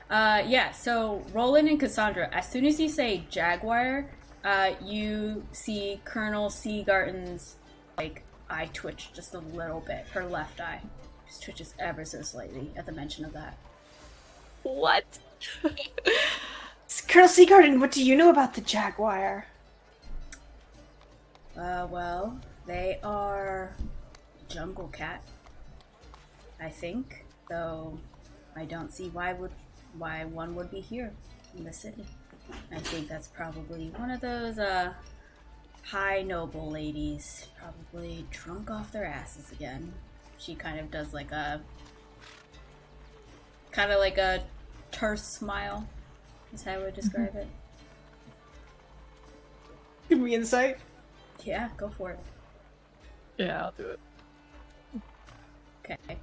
Yeah, so Roland and Cassandra, as soon as you say Jaguar, you see Colonel Seagarten's eye twitch just a little bit. Her left eye just twitches ever so slightly at the mention of that. What? Colonel Seagarten, what do you know about the Jaguar? Well, they are jungle cat, I think. Though I don't see why one would be here in the city. I think that's probably one of those high noble ladies, probably drunk off their asses again. She kind of does like a terse smile, is how I would describe it. Give me insight. Yeah, go for it. Yeah, I'll do it. Okay.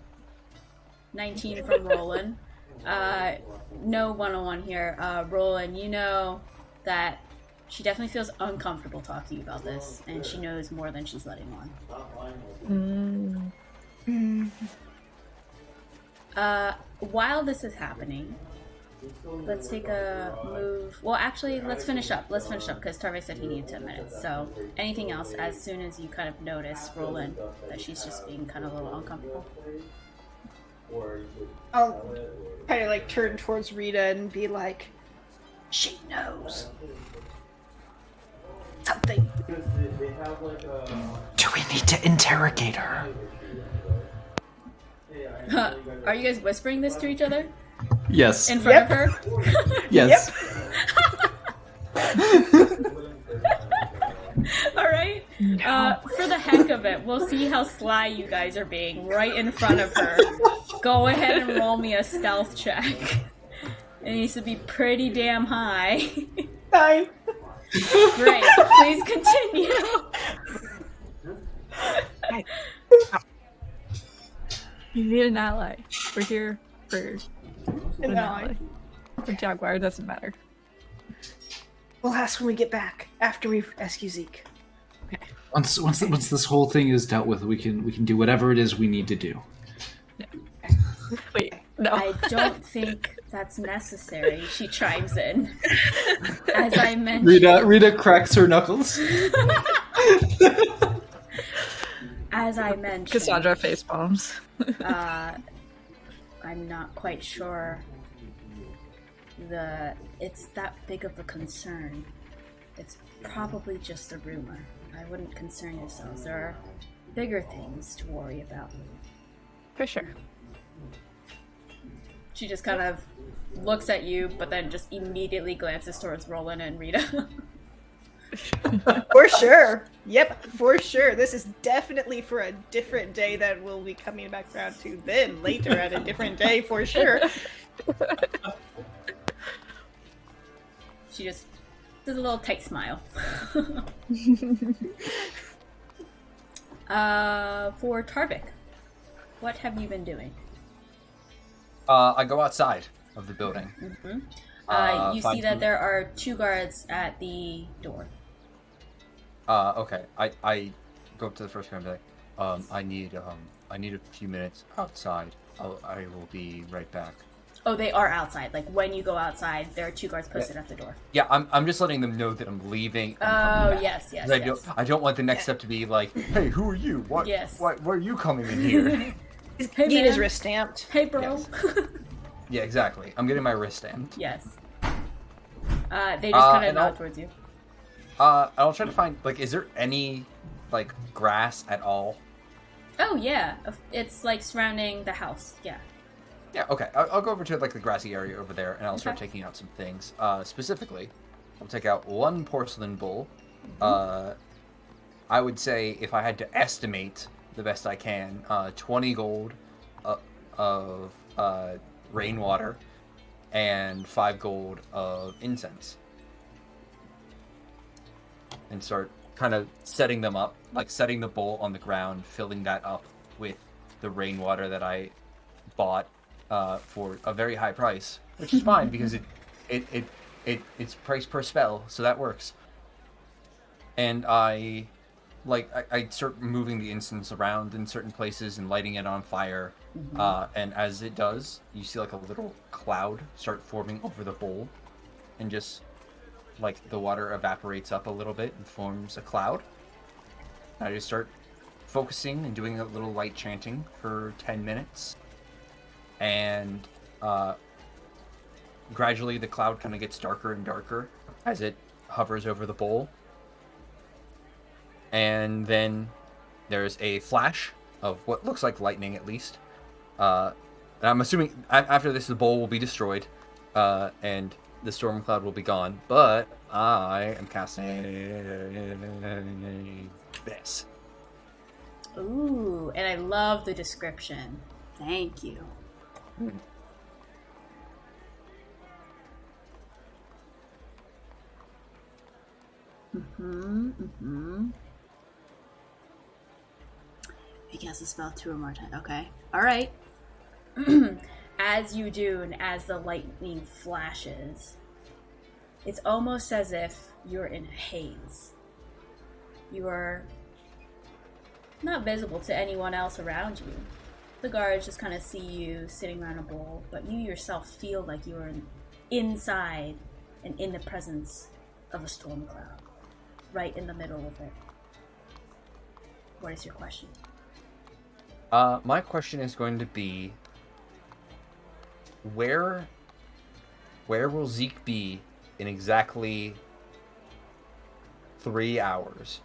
19 from Roland. No one-on-one here. Roland, you know that she definitely feels uncomfortable talking about this, and she knows more than she's letting on. while this is happening, let's take a move. Well, actually, let's finish up. Let's finish up because Tarvik said he needed 10 minutes. So, anything else as soon as you kind of notice, Roland, that she's just being kind of a little uncomfortable? I'll kind of like turn towards Rieta and be like, she knows something. Do we need to interrogate her? Are you guys whispering this to each other? Yes. In front of her? Yes. Alright. For the heck of it, we'll see how sly you guys are being right in front of her. Go ahead and roll me a stealth check. It needs to be pretty damn high. 9. Great. Please continue. You need an ally. We're here for An ally. For Jaguar, doesn't matter. We'll ask when we get back, after we rescue Zeke. Okay. Once this whole thing is dealt with, we can do whatever it is we need to do. Wait, no. I don't think that's necessary, she chimes in. As I mentioned... Rieta cracks her knuckles. As I mentioned... Cassandra face bombs. I'm not quite sure it's that big of a concern. It's probably just a rumor. I wouldn't concern yourselves. There are bigger things to worry about. For sure. She just kind of looks at you, but then just immediately glances towards Roland and Rieta. For sure. Yep, for sure. This is definitely for a different day that we'll be coming back around to then, later at a different day, for sure. She just does a little tight smile. For Tarvik, what have you been doing? I go outside of the building. Mm-hmm. You see that there are 2 guards at the door. Okay. I go up to the first guy and be like, I need a few minutes outside. I will be right back. Oh, they are outside. Like when you go outside, there are 2 guards posted at the door. Yeah, I'm just letting them know that I'm leaving. Oh, yes. I don't want the next step to be like, hey, who are you? What? Yes. Why are you coming in here? Hey, Need his man. wrist stamped. Hey, bro. Yes. Yeah, exactly. I'm getting my wrist stamped. Yes. They just kind of nod towards you. I'll try to find, like, is there any, like, grass at all? Oh, yeah. It's, like, surrounding the house. Yeah. Yeah, okay. I'll go over to, like, the grassy area over there, and I'll start taking out some things. Specifically, I'll take out 1 porcelain bowl. I would say, if I had to estimate the best I can, 20 gold of rainwater and 5 gold of incense. And start kind of setting them up, like setting the bowl on the ground, filling that up with the rainwater that I bought for a very high price, which is fine because it's priced per spell, so that works. And I start moving the incense around in certain places and lighting it on fire. And as it does, you see like a little cloud start forming over the bowl, and just like the water evaporates up a little bit and forms a cloud. I just start focusing and doing a little light chanting for 10 minutes. And gradually the cloud kind of gets darker and darker as it hovers over the bowl. And then there's a flash of what looks like lightning, at least. And I'm assuming after this the bowl will be destroyed, and the storm cloud will be gone. But I am casting this. Ooh, and I love the description. Thank you. I cast the spell 2 or more times. Okay. Alright. As you do, and as the lightning flashes, it's almost as if you're in a haze. You are not visible to anyone else around you, the guards just kind of see you sitting around a bowl, but you yourself feel like you are inside and in the presence of a storm cloud, right in the middle of it. What is your question? My question is going to be, where will Zeke be in exactly 3 hours?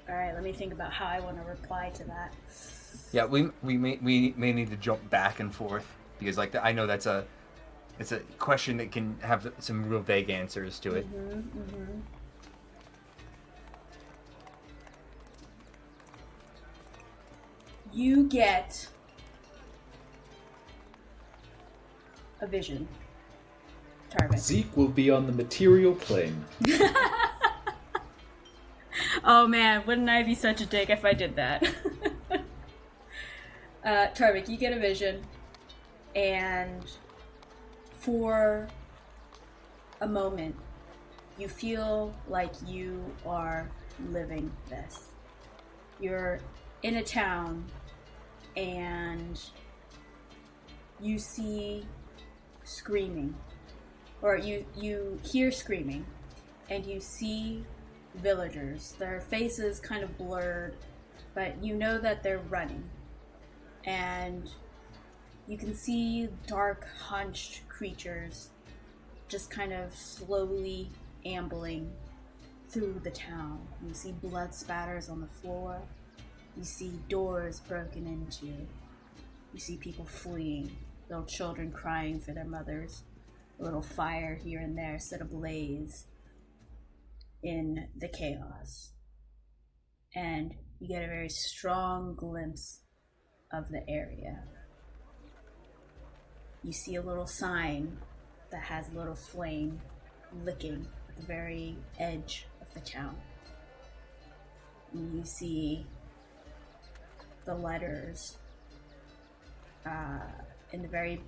Alright, let me think about how I want to reply to that. Yeah, we may need to jump back and forth because I know it's a question that can have some real vague answers to it. You get a vision, Tarvik. Zeke will be on the material plane. Oh man, wouldn't I be such a dick if I did that? Tarvik, you get a vision, and for a moment, you feel like you are living this. You're in a town, and you see screaming, or you hear screaming, and you see villagers. Their faces kind of blurred, but you know that they're running. And you can see dark, hunched creatures just kind of slowly ambling through the town. You see blood spatters on the floor. You see doors broken into. You see people fleeing, little children crying for their mothers. A little fire here and there set ablaze in the chaos. And you get a very strong glimpse of the area. You see a little sign that has a little flame licking at the very edge of the town. And you see the letters in the very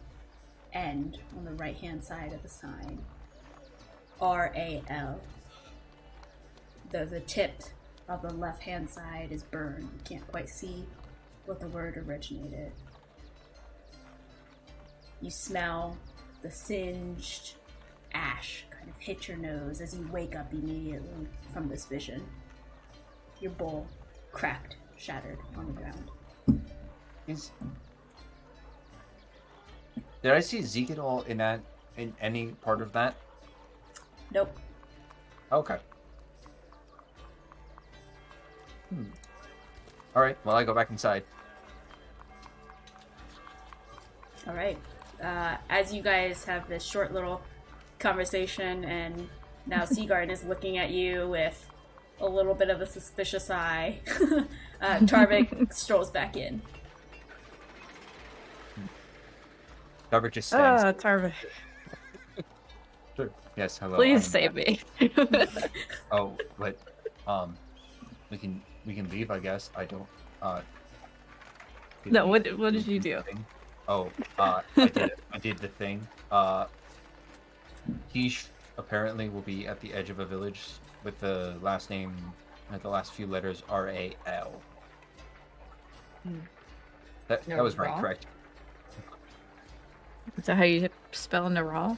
end, on the right-hand side of the sign, R-A-L. The tip of the left-hand side is burned. You can't quite see what the word originated. You smell the singed ash kind of hit your nose as you wake up immediately from this vision. Your bowl cracked, shattered on the ground. Did I see Zeke at all in any part of that? Nope. Okay. Alright, well, I go back inside. Alright. As you guys have this short little conversation, and now Seagarten is looking at you with a little bit of a suspicious eye, Tarvik strolls back in. Tarvik just stands. Tarvik. Sure. Yes, hello. Please save me. Oh, but we can leave, I guess. I don't. No, what did you do? Oh, I did the thing. He apparently will be at the edge of a village with the last name, the last few letters R-A-L. That was right, correct? Is that how you spell Naral?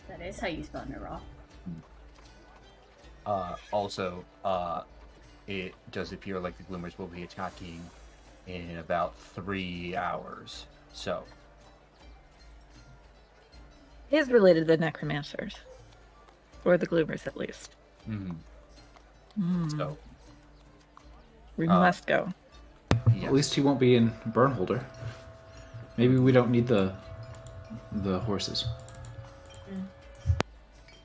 That is how you spell Naral. Also, it does appear like the Gloomers will be attacking in about 3 hours. So, He's related to the Necromancers. Or the Gloomers, at least. So, We must go. yes. At least he won't be in Burnholder. Maybe we don't need the horses.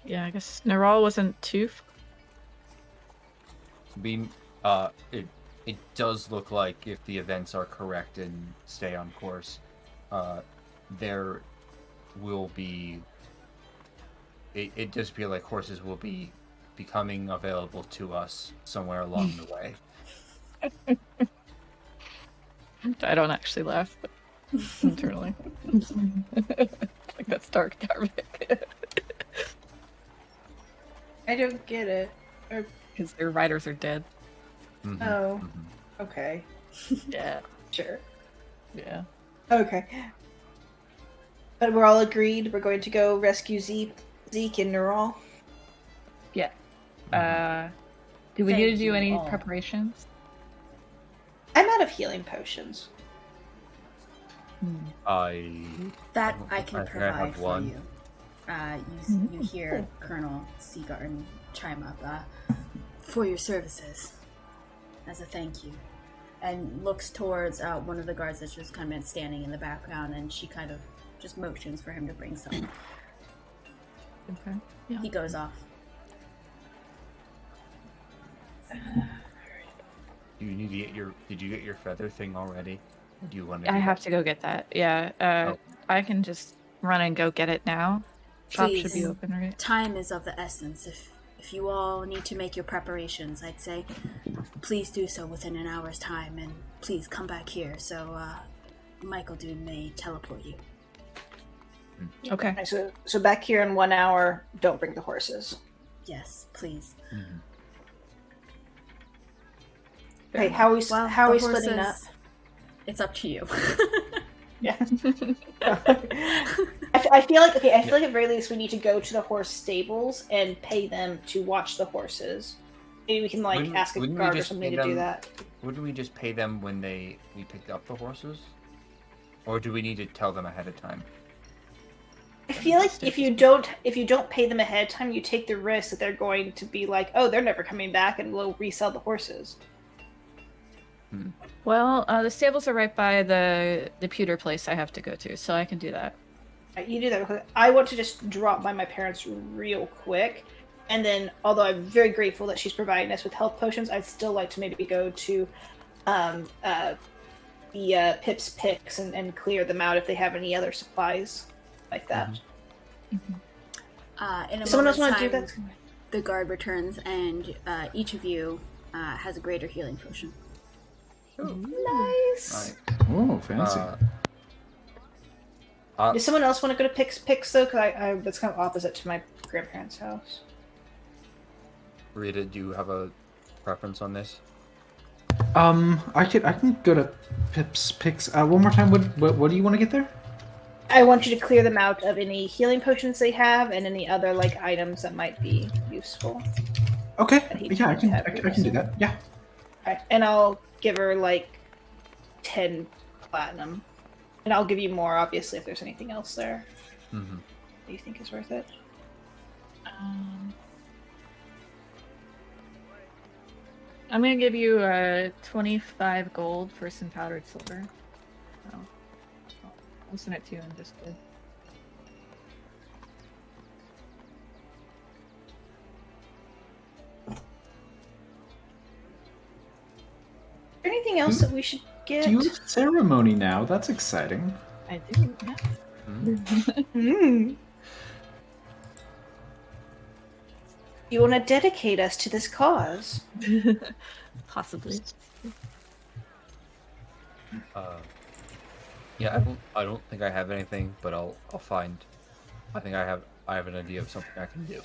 Yeah, I guess Naral wasn't too... It does look like if the events are correct and stay on course, there will be... It does feel like horses will be becoming available to us somewhere along the way. I don't actually laugh, but internally. Like that's dark, Tarvik. I don't get it. because their riders are dead. Mhm, Oh. mhm. Okay. Yeah. Sure. Yeah. Okay. But we're all agreed we're going to go rescue Zeke and Neural. Yeah. Mhm. Do we need Thank to do you any all. preparations? I'm out of healing potions. That don't I think can I provide have for one. you. You hear Colonel Seagarten chime up for your services as a thank you, and looks towards one of the guards that's just kind of been standing in the background, and she kind of just motions for him to bring some. Okay. Yeah. He goes off. Do you need to get your? Did you get your feather thing already? Or do you want to? I have to go get that. Yeah. Oh. I can just run and go get it now. Shop should be Please. open, right? Time is of the essence. If you all need to make your preparations, I'd say please do so within an hour's time, and please come back here so Michael Dune may teleport you. Okay. Right, so back here in 1 hour, don't bring the horses. Yes, please. Mhm. Hey, how are we The splitting up? horses, it's up to you. Yeah. I feel like at the very least we need to go to the horse stables and pay them to watch the horses. Maybe we can ask a wouldn't we guard or just something pay to do them- that. Wouldn't we just pay them when we picked up the horses? Or do we need to tell them ahead of time? I feel like if you don't pay them ahead of time, you take the risk that they're going to be like, oh, they're never coming back, and we'll resell the horses. Well, the stables are right by the pewter place I have to go to, so I can do that. You do that real quick. I want to just drop by my parents real quick, and then, although I'm very grateful that she's providing us with health potions, I'd still like to maybe go to the Pip's Picks and clear them out if they have any other supplies like that. In a Someone else moment's want to do time, that? the guard returns, and each of you has a greater healing potion. Nice. Right. Oh, fancy. Does someone else want to go to Picks though? Because I that's kind of opposite to my grandparents' house. Rieta, do you have a preference on this? I can go to Pip's Picks. One more time. What do you want to get there? I want you to clear them out of any healing potions they have and any other items that might be useful. Okay. That he Yeah, I can have do that. Yeah. Okay. And I'll give her 10 platinum, and I'll give you more obviously if there's anything else there Mm-hmm. that you think is worth it. I'm gonna give you 25 gold for some powdered silver. Oh. I'll send it to you in Discord. Anything else that we should get? Do you have ceremony now? That's exciting. I do. Yeah. Mm. You want to dedicate us to this cause? Possibly. Yeah, I don't think I have anything, but I'll find. I think I have an idea of something I can do.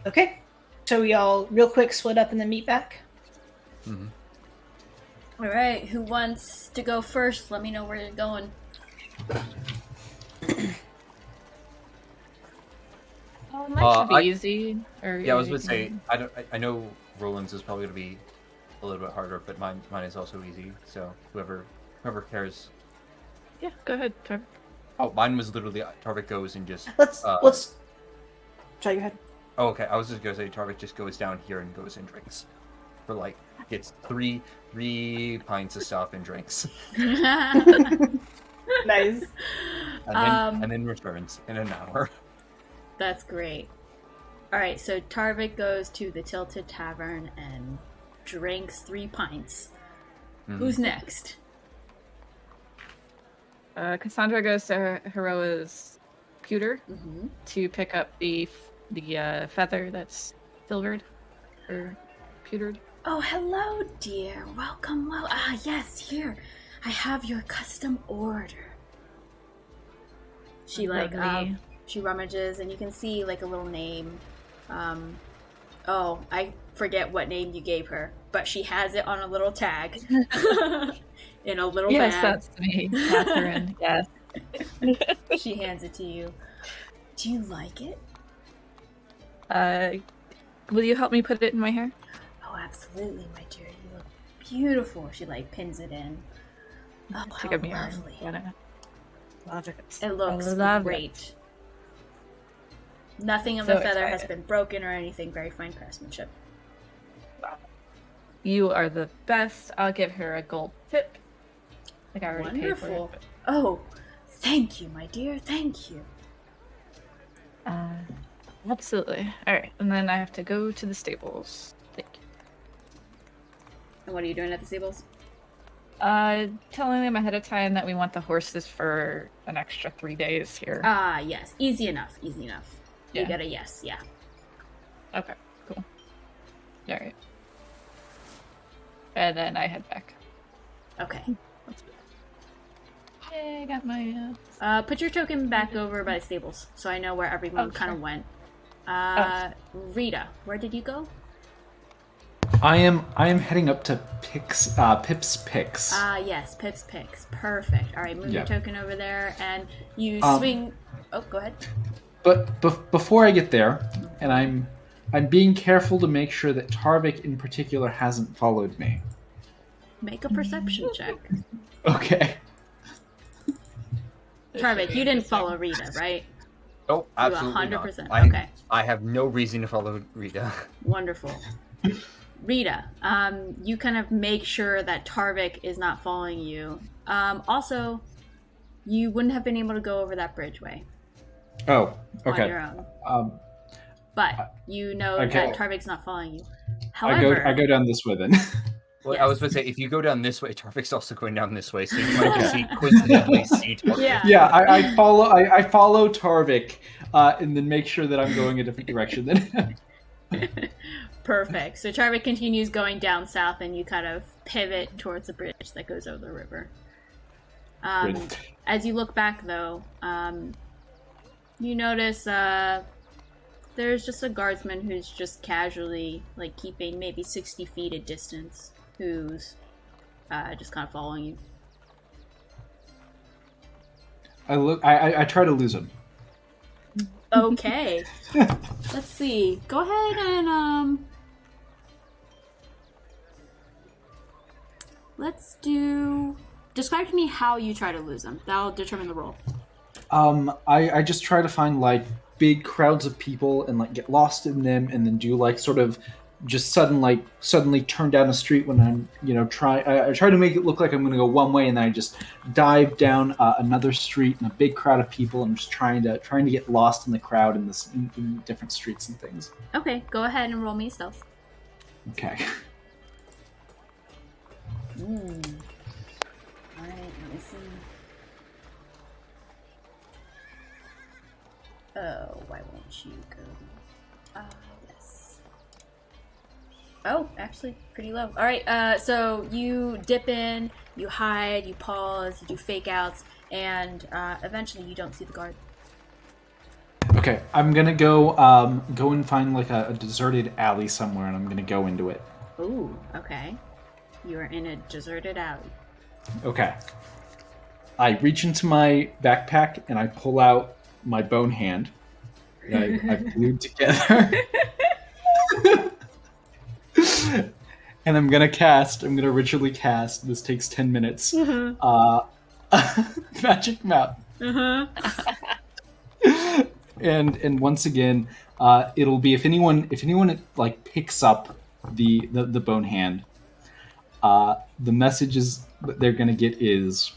Okay. So we all real quick split up and then meet back? Mm-hmm. All right, who wants to go first? Let me know where you're going. Oh, mine should be easy. Yeah, I was going to say I know Roland's is probably going to be a little bit harder, but mine is also easy. So whoever cares. Yeah, go ahead, Trevor. Oh, mine was literally Tarvik goes and just. Let's try your head. Oh, okay. I was just gonna say Tarvik just goes down here and goes and drinks, for gets three pints of stuff and drinks, Nice. and then returns in an hour. That's great. All right, so Tarvik goes to the Tilted Tavern and drinks 3 pints. Mm-hmm. Who's next? Cassandra goes to Heroa's pewter Mm-hmm. to pick up the feather that's silvered or pewtered. Oh, hello, dear. Welcome. Yes, here. I have your custom order. She Lovely. she rummages, and you can see a little name Oh, I forget what name you gave her, but she has it on a little tag in a little Yes, bag. that's me, Catherine. Yes. She hands it to you. Do you like it? Will you help me put it in my hair? Oh, absolutely, my dear. You look beautiful. She like pins it in. Oh, Take how a mirror. lovely. Love it. It looks Love great. it. Nothing of So the feather has excited. been broken or anything. Very fine craftsmanship. You are the best. I'll give her a gold tip. Like I already paid for it. Wonderful. Oh, thank you, my dear. Thank you. Absolutely. All right, and then I have to go to the stables. Thank you. And what are you doing at the stables? Telling them ahead of time that we want the horses for an extra 3 days here. Ah, yes. Easy enough. Easy enough. You Yeah. get a yes. Yeah. Okay, cool. All right. And then I head back. Okay. Let's do that. Yay, I got my... Put your token back over by the stables, so I know where everyone kind of went. Rieta, where did you go? I am heading up to Pip's Picks. Yes, Pip's Picks. Perfect. All right, move your Yeah. token over there, and you swing. Oh, go ahead. But before I get there, and I'm being careful to make sure that Tarvik in particular hasn't followed me. Make a perception check. Okay. Tarvik, you didn't follow Rieta, right? Oh, absolutely 100%. not. Okay. I have no reason to follow Rieta. Wonderful. Rieta, you kind of make sure that Tarvik is not following you. Also, you wouldn't have been able to go over that bridgeway Oh, on okay. your own. But you know Okay. that Tarvik's not following you. I However, go down this way then. Well, Yes. I was going to say, if you go down this way, Tarvik's also going down this way, so you might just coincidentally see Tarvik. Yeah. Yeah, I follow Tarvik, and then make sure that I'm going a different direction then. Perfect. So Tarvik continues going down south, and you kind of pivot towards the bridge that goes over the river. Good. As you look back, though, you notice there's just a guardsman who's just casually, like, keeping maybe 60 feet at distance, who's just kind of following you. I try to lose him. Okay. Let's see. Go ahead and let's do. Describe to me how you try to lose them. That'll determine the roll. I just try to find like big crowds of people and like get lost in them, and then do like sort of just suddenly turn down a street when I'm I try to make it look like I'm going to go one way, and then I just dive down another street in a big crowd of people. I'm just trying to get lost in the crowd in different streets and things. Okay, go ahead and roll me stealth. Okay. Alright, let me see. Oh, why won't you go? Yes. Oh, actually, pretty low. Alright, so you dip in, you hide, you pause, you do fake outs, and eventually you don't see the guard. Okay, I'm gonna go and find like a deserted alley somewhere, and I'm gonna go into it. Ooh, okay. You are in a deserted alley. Okay. I reach into my backpack and I pull out my bone hand that I've glued together. And I'm gonna ritually cast. This takes 10 minutes. Magic map. And once again, it'll be if anyone like picks up the bone hand, the messages that they're gonna get is,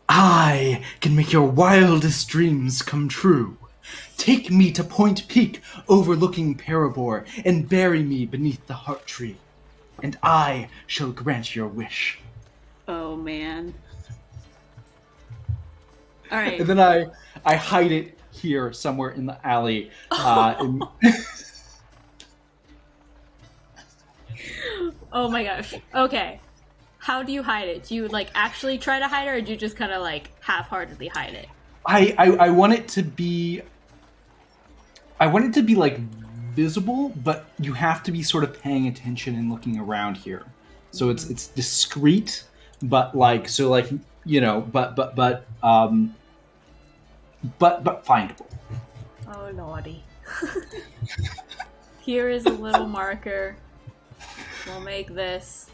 I can make your wildest dreams come true. Take me to Point Peak overlooking Parabor and bury me beneath the heart tree, and I shall grant your wish. Oh, man. Alright. And then I hide it here somewhere in the alley. Oh my gosh. Okay. How do you hide it? Do you like actually try to hide it, or do you just kind of like half-heartedly hide it? I want it to be. I want it to be like visible, but you have to be sort of paying attention and looking around here. So it's discreet, but like so like you know, but findable. Oh lordy. Here is a little marker. We'll make this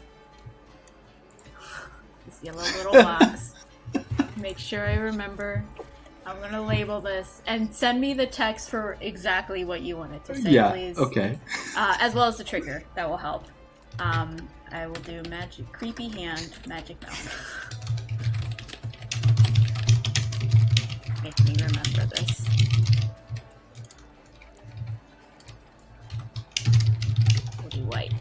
yellow little box. Make sure I remember. I'm gonna label this and send me the text for exactly what you want it to say, please. Okay. As well as the trigger. That will help. I will do magic creepy hand, magic mouth. Make me remember this. We'll do white.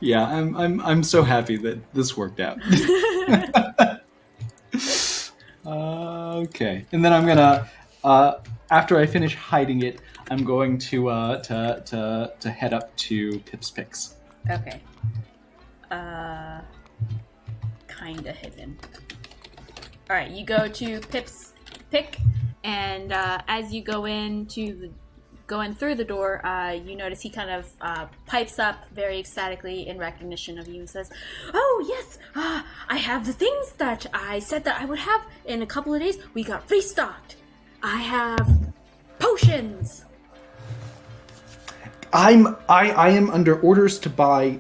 Yeah, I'm so happy that this worked out. Okay, and then I'm gonna after I finish hiding it, I'm going to head up to Pip's Picks. Okay. Kinda hidden. Alright, you go to Pip's Pick, and as you go in through the door, you notice he kind of pipes up very ecstatically in recognition of you and says, "Oh, yes, I have the things that I said that I would have in a couple of days. We got restocked. I have potions." I am under orders to buy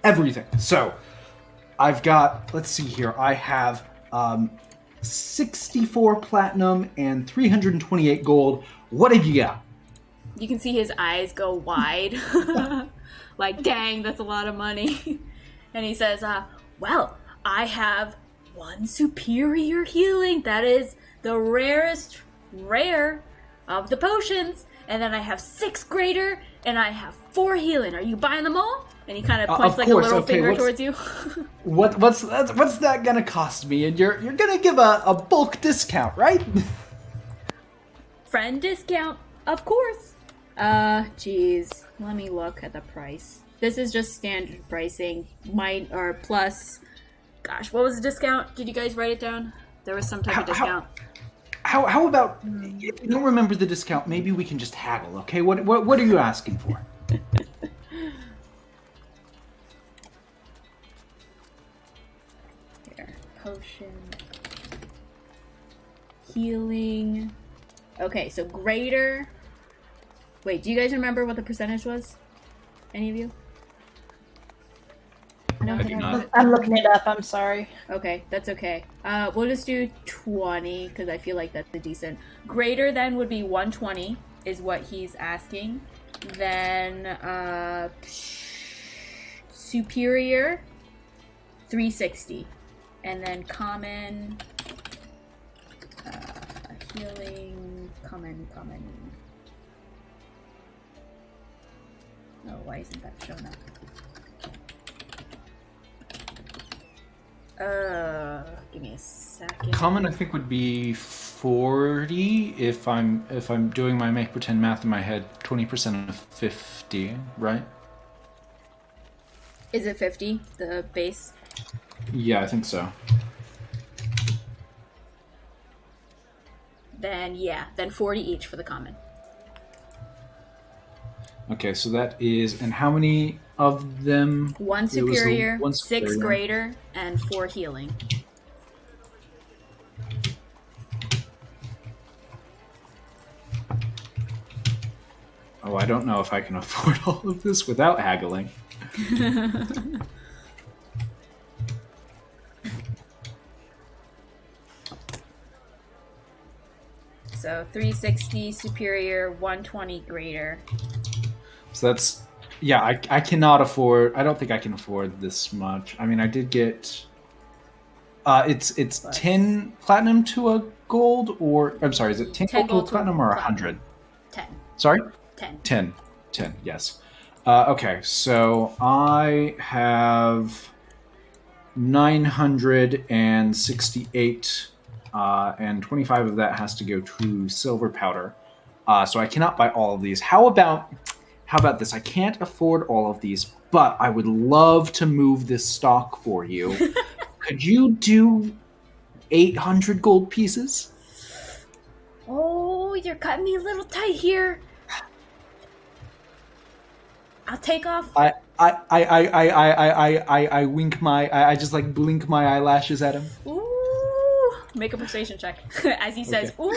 everything. So I've got, let's see here, I have 64 platinum and 328 gold. What have you got? You can see his eyes go wide. Like, dang, that's a lot of money. And he says, well, I have 1 superior healing. That is the rarest rare of the potions. And then I have 6 greater, and I have 4 healing. Are you buying them all? And he kind of points like course. A little finger towards you. What's that gonna cost me? And you're gonna give a bulk discount, right? Friend discount, of course. Geez. Let me look at the price. This is just standard pricing. Or plus. Gosh, what was the discount? Did you guys write it down? There was some type of discount. How about, if you don't remember the discount, maybe we can just haggle, okay? What are you asking for? Here, potion. Healing. Okay, so greater. Wait, do you guys remember what the percentage was? Any of you? No, I do not. I'm looking it up. I'm sorry. Okay, that's okay. We'll just do 20 because I feel like that's a decent. Greater than would be 120 is what he's asking. Then superior 360, and then common healing common. Oh, why isn't that showing up? Give me a second. Common, I think, would be 40 if I'm doing my make pretend math in my head. 20% of 50, right? Is it 50, the base? Yeah, I think so. Then 40 each for the common. Okay, so that is, and how many of them? 1 superior, one 6 superior. greater, and 4 healing. Oh, I don't know if I can afford all of this without haggling. So 360 superior, 120 greater. So that's, yeah, I cannot afford, I don't think I can afford this much. I mean, I did get, it's 10 platinum to a gold, or, I'm sorry, is it 10 gold to platinum or 100? 10. Sorry? 10. 10, yes. Okay, so I have 968, and 25 of that has to go to silver powder. So I cannot buy all of these. How about this? I can't afford all of these, but I would love to move this stock for you. Could you do 800 gold pieces? Oh, you're cutting me a little tight here. I'll take off. I wink I just like blink my eyelashes at him. Ooh, make a persuasion check as he says, "Ooh."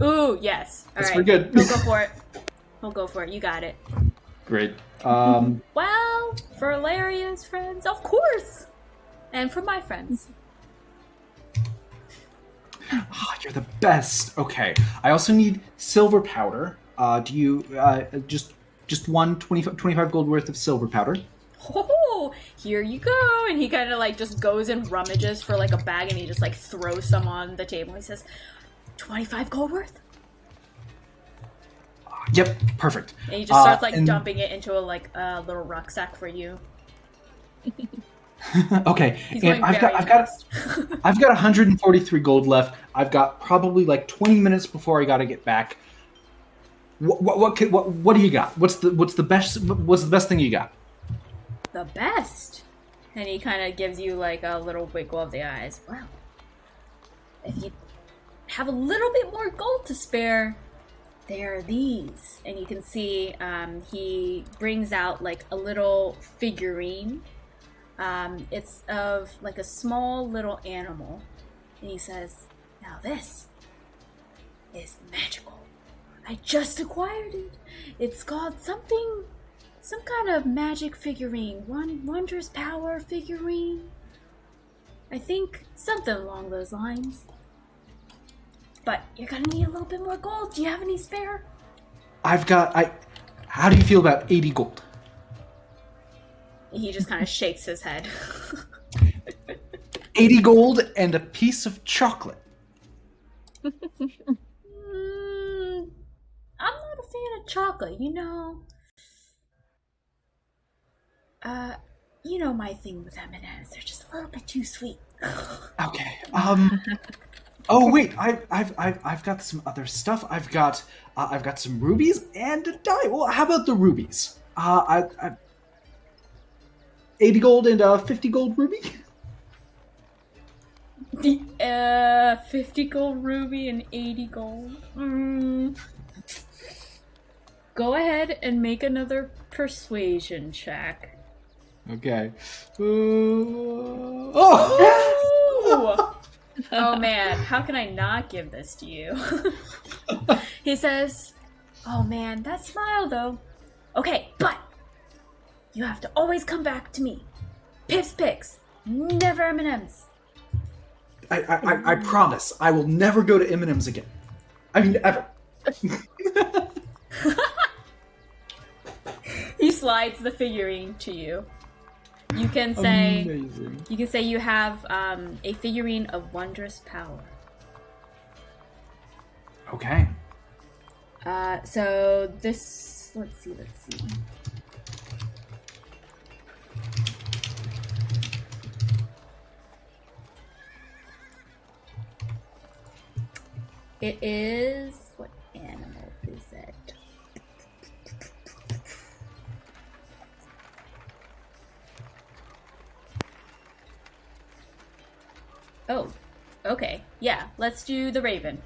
Ooh, yes. All That's right. pretty good. He'll go for it. He'll go for it. You got it. Great. Well, for Ilaria's friends, of course, and for my friends. You're the best. Okay. I also need silver powder. Do you just one 25 gold worth of silver powder? Oh, here you go. And he kind of like just goes and rummages for like a bag, and he just like throws some on the table. He says, 25 gold worth? Yep, perfect. And he just starts like dumping it into a little rucksack for you. Okay, He's and going I've got fast. I've got 143 gold left. I've got probably like 20 minutes before I got to get back. What do you got? What's the best thing you got? The best. And he kind of gives you like a little wiggle of the eyes. Well, if you have a little bit more gold to spare, there are these. And you can see he brings out like a little figurine. It's of like a small little animal. And he says, now this is magical. I just acquired it. It's called some kind of magic figurine. Wondrous power figurine. I think something along those lines. But you're gonna need a little bit more gold. Do you have any spare? How do you feel about 80 gold? He just kind of shakes his head. 80 gold and a piece of chocolate. I'm not a fan of chocolate, you know. You know my thing with M&Ms. They're just a little bit too sweet. Okay. Oh wait, I've got some other stuff. I've got some rubies and a dye. Well, how about the rubies? 80 gold and 50 gold ruby. 50 gold ruby and 80 gold. Go ahead and make another persuasion check. Okay. Ooh! Oh man, how can I not give this to you? He says, oh man, that smile though. Okay, but you have to always come back to me. Pips picks, never M&Ms. I promise I will never go to M&M's again. I mean, ever. He slides the figurine to you. You can say, amazing. You can say you have a figurine of wondrous power. Okay. So this, let's see. It is, what animal is it? Oh, okay. Yeah, let's do the raven.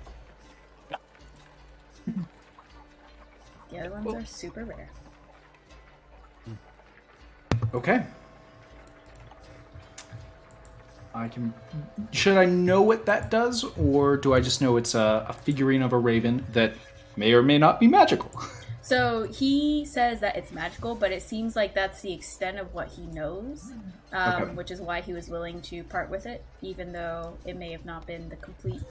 The other ones are super rare. Okay. Should I know what that does, or do I just know it's a figurine of a raven that may or may not be magical? So he says that it's magical, but it seems like that's the extent of what he knows, which is why he was willing to part with it, even though it may have not been the complete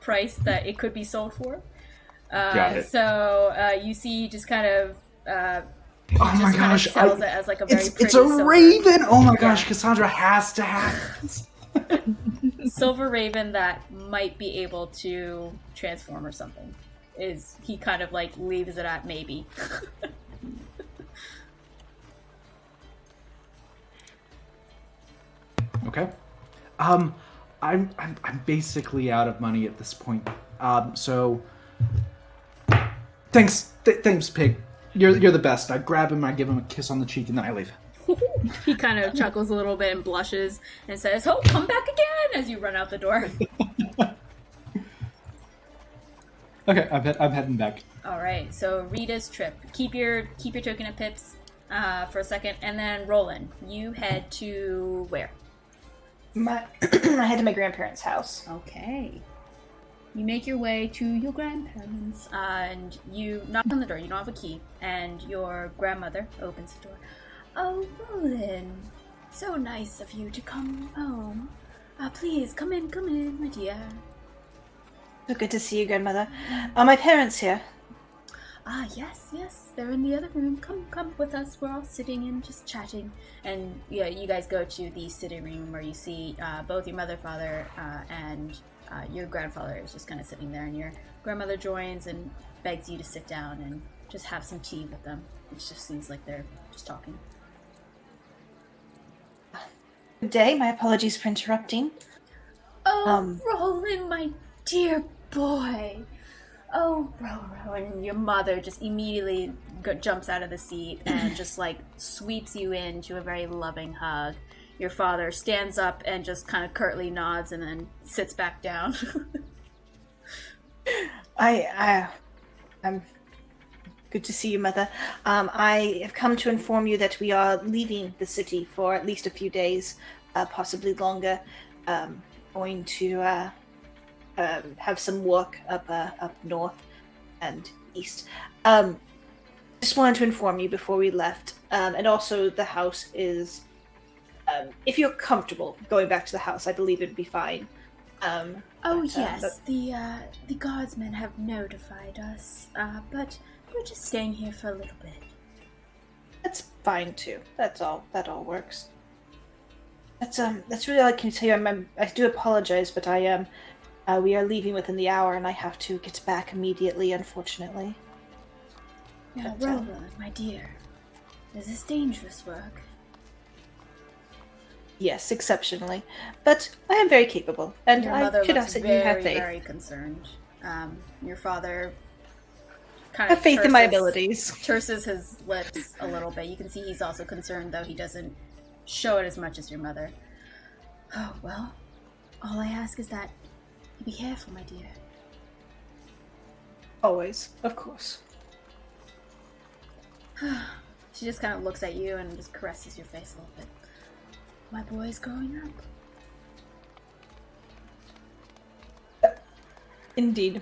price that it could be sold for. Got it. So you see, just kind of. Oh my gosh! Sells it as like a very it's pretty a silver. raven! Oh my gosh! Cassandra has to have this. Silver raven that might be able to transform or something. He kind of like leaves it at maybe. Okay. I'm basically out of money at this point. So thanks, Pig. You're the best. I grab him, I give him a kiss on the cheek, and then I leave. He kind of chuckles a little bit and blushes and says, "Oh, come back again!" as you run out the door. Okay, I'm heading back. All right. So Rita's trip. Keep your token of pips for a second, and then Roland, you head to where? I head to my grandparents' house. Okay. You make your way to your grandparents, and you knock on the door. You don't have a key, and your grandmother opens the door. Oh, Roland, so nice of you to come home. Please come in, my dear. So good to see you, grandmother. Are my parents here? Yes, they're in the other room. Come with us. We're all sitting and just chatting. And yeah, you guys go to the sitting room where you see both your mother, father, and your grandfather is just kind of sitting there. And your grandmother joins and begs you to sit down and just have some tea with them. It just seems like they're just talking. Good day. My apologies for interrupting. Oh, Roland, my dear boy. Oh, Roland. And your mother just immediately jumps out of the seat and just like sweeps you into a very loving hug. Your father stands up and just kind of curtly nods and then sits back down. I'm good to see you, Mother. I have come to inform you that we are leaving the city for at least a few days, possibly longer. Going to have some work up north and east. Just wanted to inform you before we left, and also the house is. If you're comfortable going back to the house, I believe it'd be fine. Yes, the guardsmen have notified us, but we're just staying here for a little bit. That's fine too. That all works. That's really all I can tell you. I do apologize, but we are leaving within the hour, and I have to get back immediately, unfortunately. Now, Roland, my dear, is this dangerous work? Yes, exceptionally. But I am very capable, and Your mother I should looks ask that you have faith. very concerned. Your father kind Have of faith in my abilities. Terses his lips a little bit. You can see he's also concerned, though he doesn't show it as much as your mother. Oh, well, all I ask is that you be careful, my dear. Always, of course. She just kind of looks at you and just caresses your face a little bit. My boy's growing up. Indeed. A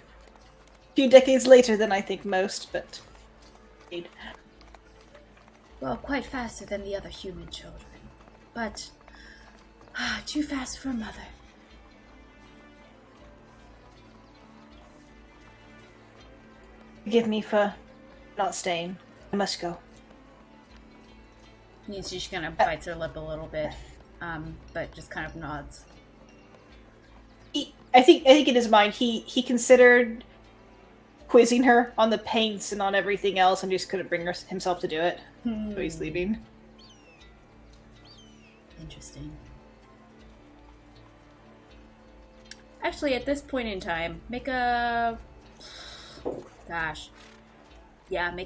few decades later than I think most, but indeed. Well, quite faster than the other human children. But too fast for a mother. Forgive me for not staying. I must go. She just kind of bites her lip a little bit, but just kind of nods. I think in his mind he considered quizzing her on the paints and on everything else, and just couldn't bring himself to do it. So he's leaving. Interesting. Actually, at this point in time, make a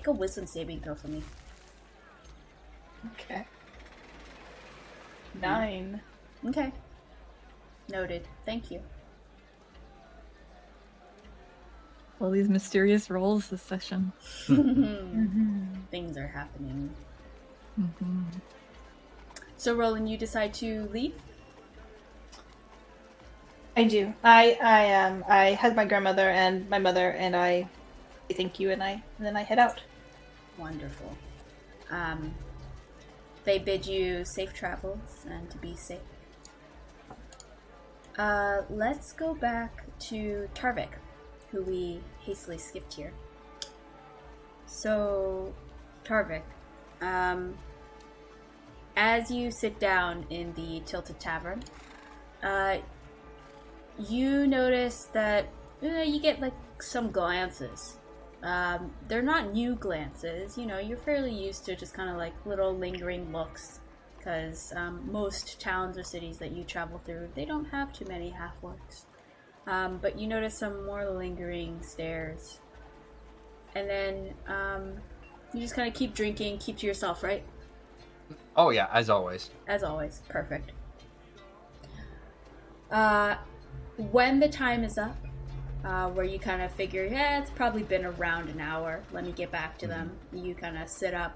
wisdom saving throw for me. Okay. 9. Okay. Noted. Thank you. All these mysterious rolls this session. Things are happening. Mm-hmm. So, Roland, you decide to leave? I do. I hug my grandmother and my mother, and I say thank you, and then I head out. Wonderful. They bid you safe travels and to be safe. Let's go back to Tarvik, who we hastily skipped here. So, Tarvik, as you sit down in the Tilted Tavern, you notice that you get like some glances. They're not new glances, you're fairly used to just kind of like little lingering looks, because most towns or cities that you travel through, they don't have too many half-orcs. But you notice some more lingering stares. And then you just kind of keep drinking, keep to yourself, right? Oh yeah, as always. As always. Perfect. When the time is up, where you kind of figure, yeah, it's probably been around an hour. Let me get back to them. You kind of sit up.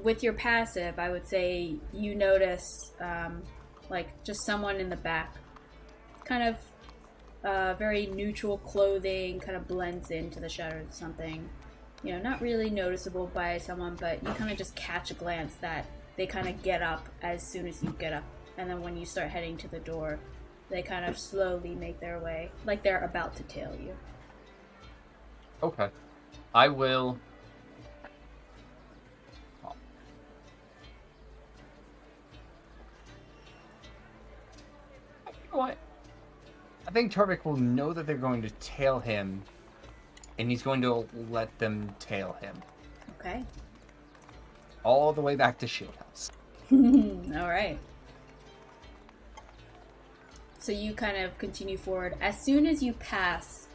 With your passive, I would say you notice like just someone in the back, kind of very neutral clothing, kind of blends into the shadows of something. You know, not really noticeable by someone, but you kind of just catch a glance that they kind of get up as soon as you get up. And then when you start heading to the door, they kind of slowly make their way, like they're about to tail you. Okay. I will... You know what? I think Tarvik will know that they're going to tail him, and he's going to let them tail him. Okay. All the way back to Shield House. Alright. So you kind of continue forward. As soon as you pass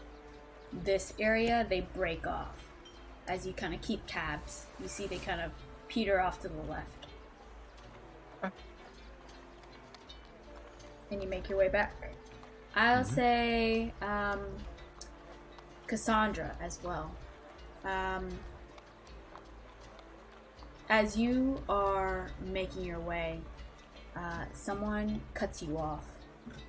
this area, they break off. As you kind of keep tabs, you see they kind of peter off to the left. Okay. And you make your way back. I'll say Cassandra as well. As you are making your way, someone cuts you off.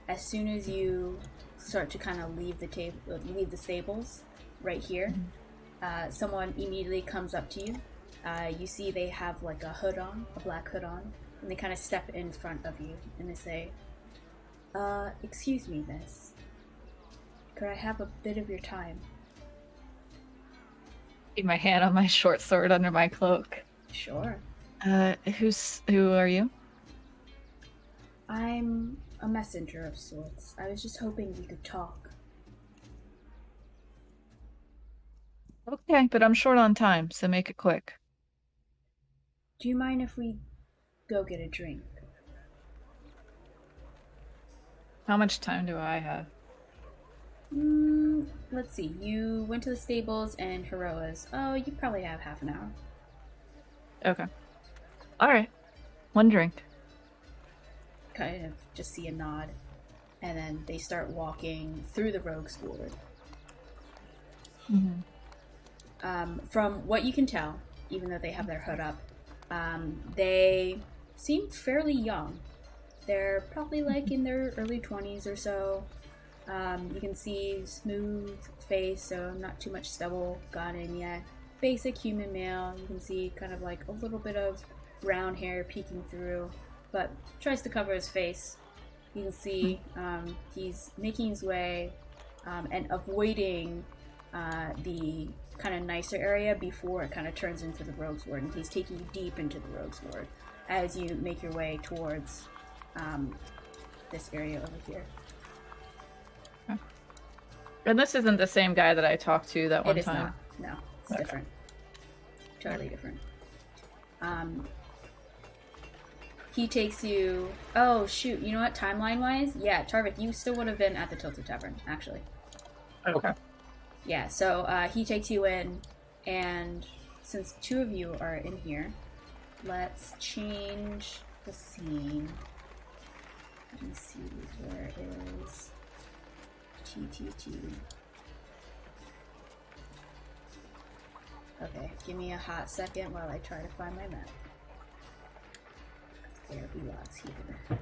As soon as you start to kind of leave the stables right here, someone immediately comes up to you. You see they have like a hood on, a black hood on, and they kind of step in front of you and they say, excuse me, miss. Could I have a bit of your time? Keep my hand on my short sword under my cloak. Sure. Who are you? I'm a messenger of sorts. I was just hoping we could talk. Okay, but I'm short on time, so make it quick. Do you mind if we go get a drink? How much time do I have? Let's see. You went to the stables and Heroa's. Oh, you probably have half an hour. Okay. Alright. One drink. Kind of just see a nod. And then they start walking through the Rogue's Ward. From what you can tell, even though they have their hood up, they seem fairly young. They're probably like in their early 20s or so. You can see smooth face, so not too much stubble got in yet. Basic human male. You can see kind of like a little bit of brown hair peeking through, but tries to cover his face. You can see he's making his way and avoiding the kind of nicer area before it kind of turns into the Rogue's Ward, and he's taking you deep into the Rogue's Ward as you make your way towards this area over here. And this isn't the same guy that I talked to that one It is time? not. No, it's different. Totally different. He takes you... Oh, shoot. You know what? Timeline-wise? Yeah, Tarvik, you still would have been at the Tilted Tavern, actually. Okay. Yeah, so he takes you in, and since two of you are in here, let's change the scene. Let me see, where is TTT? Okay, give me a hot second while I try to find my map. There'll be lots here.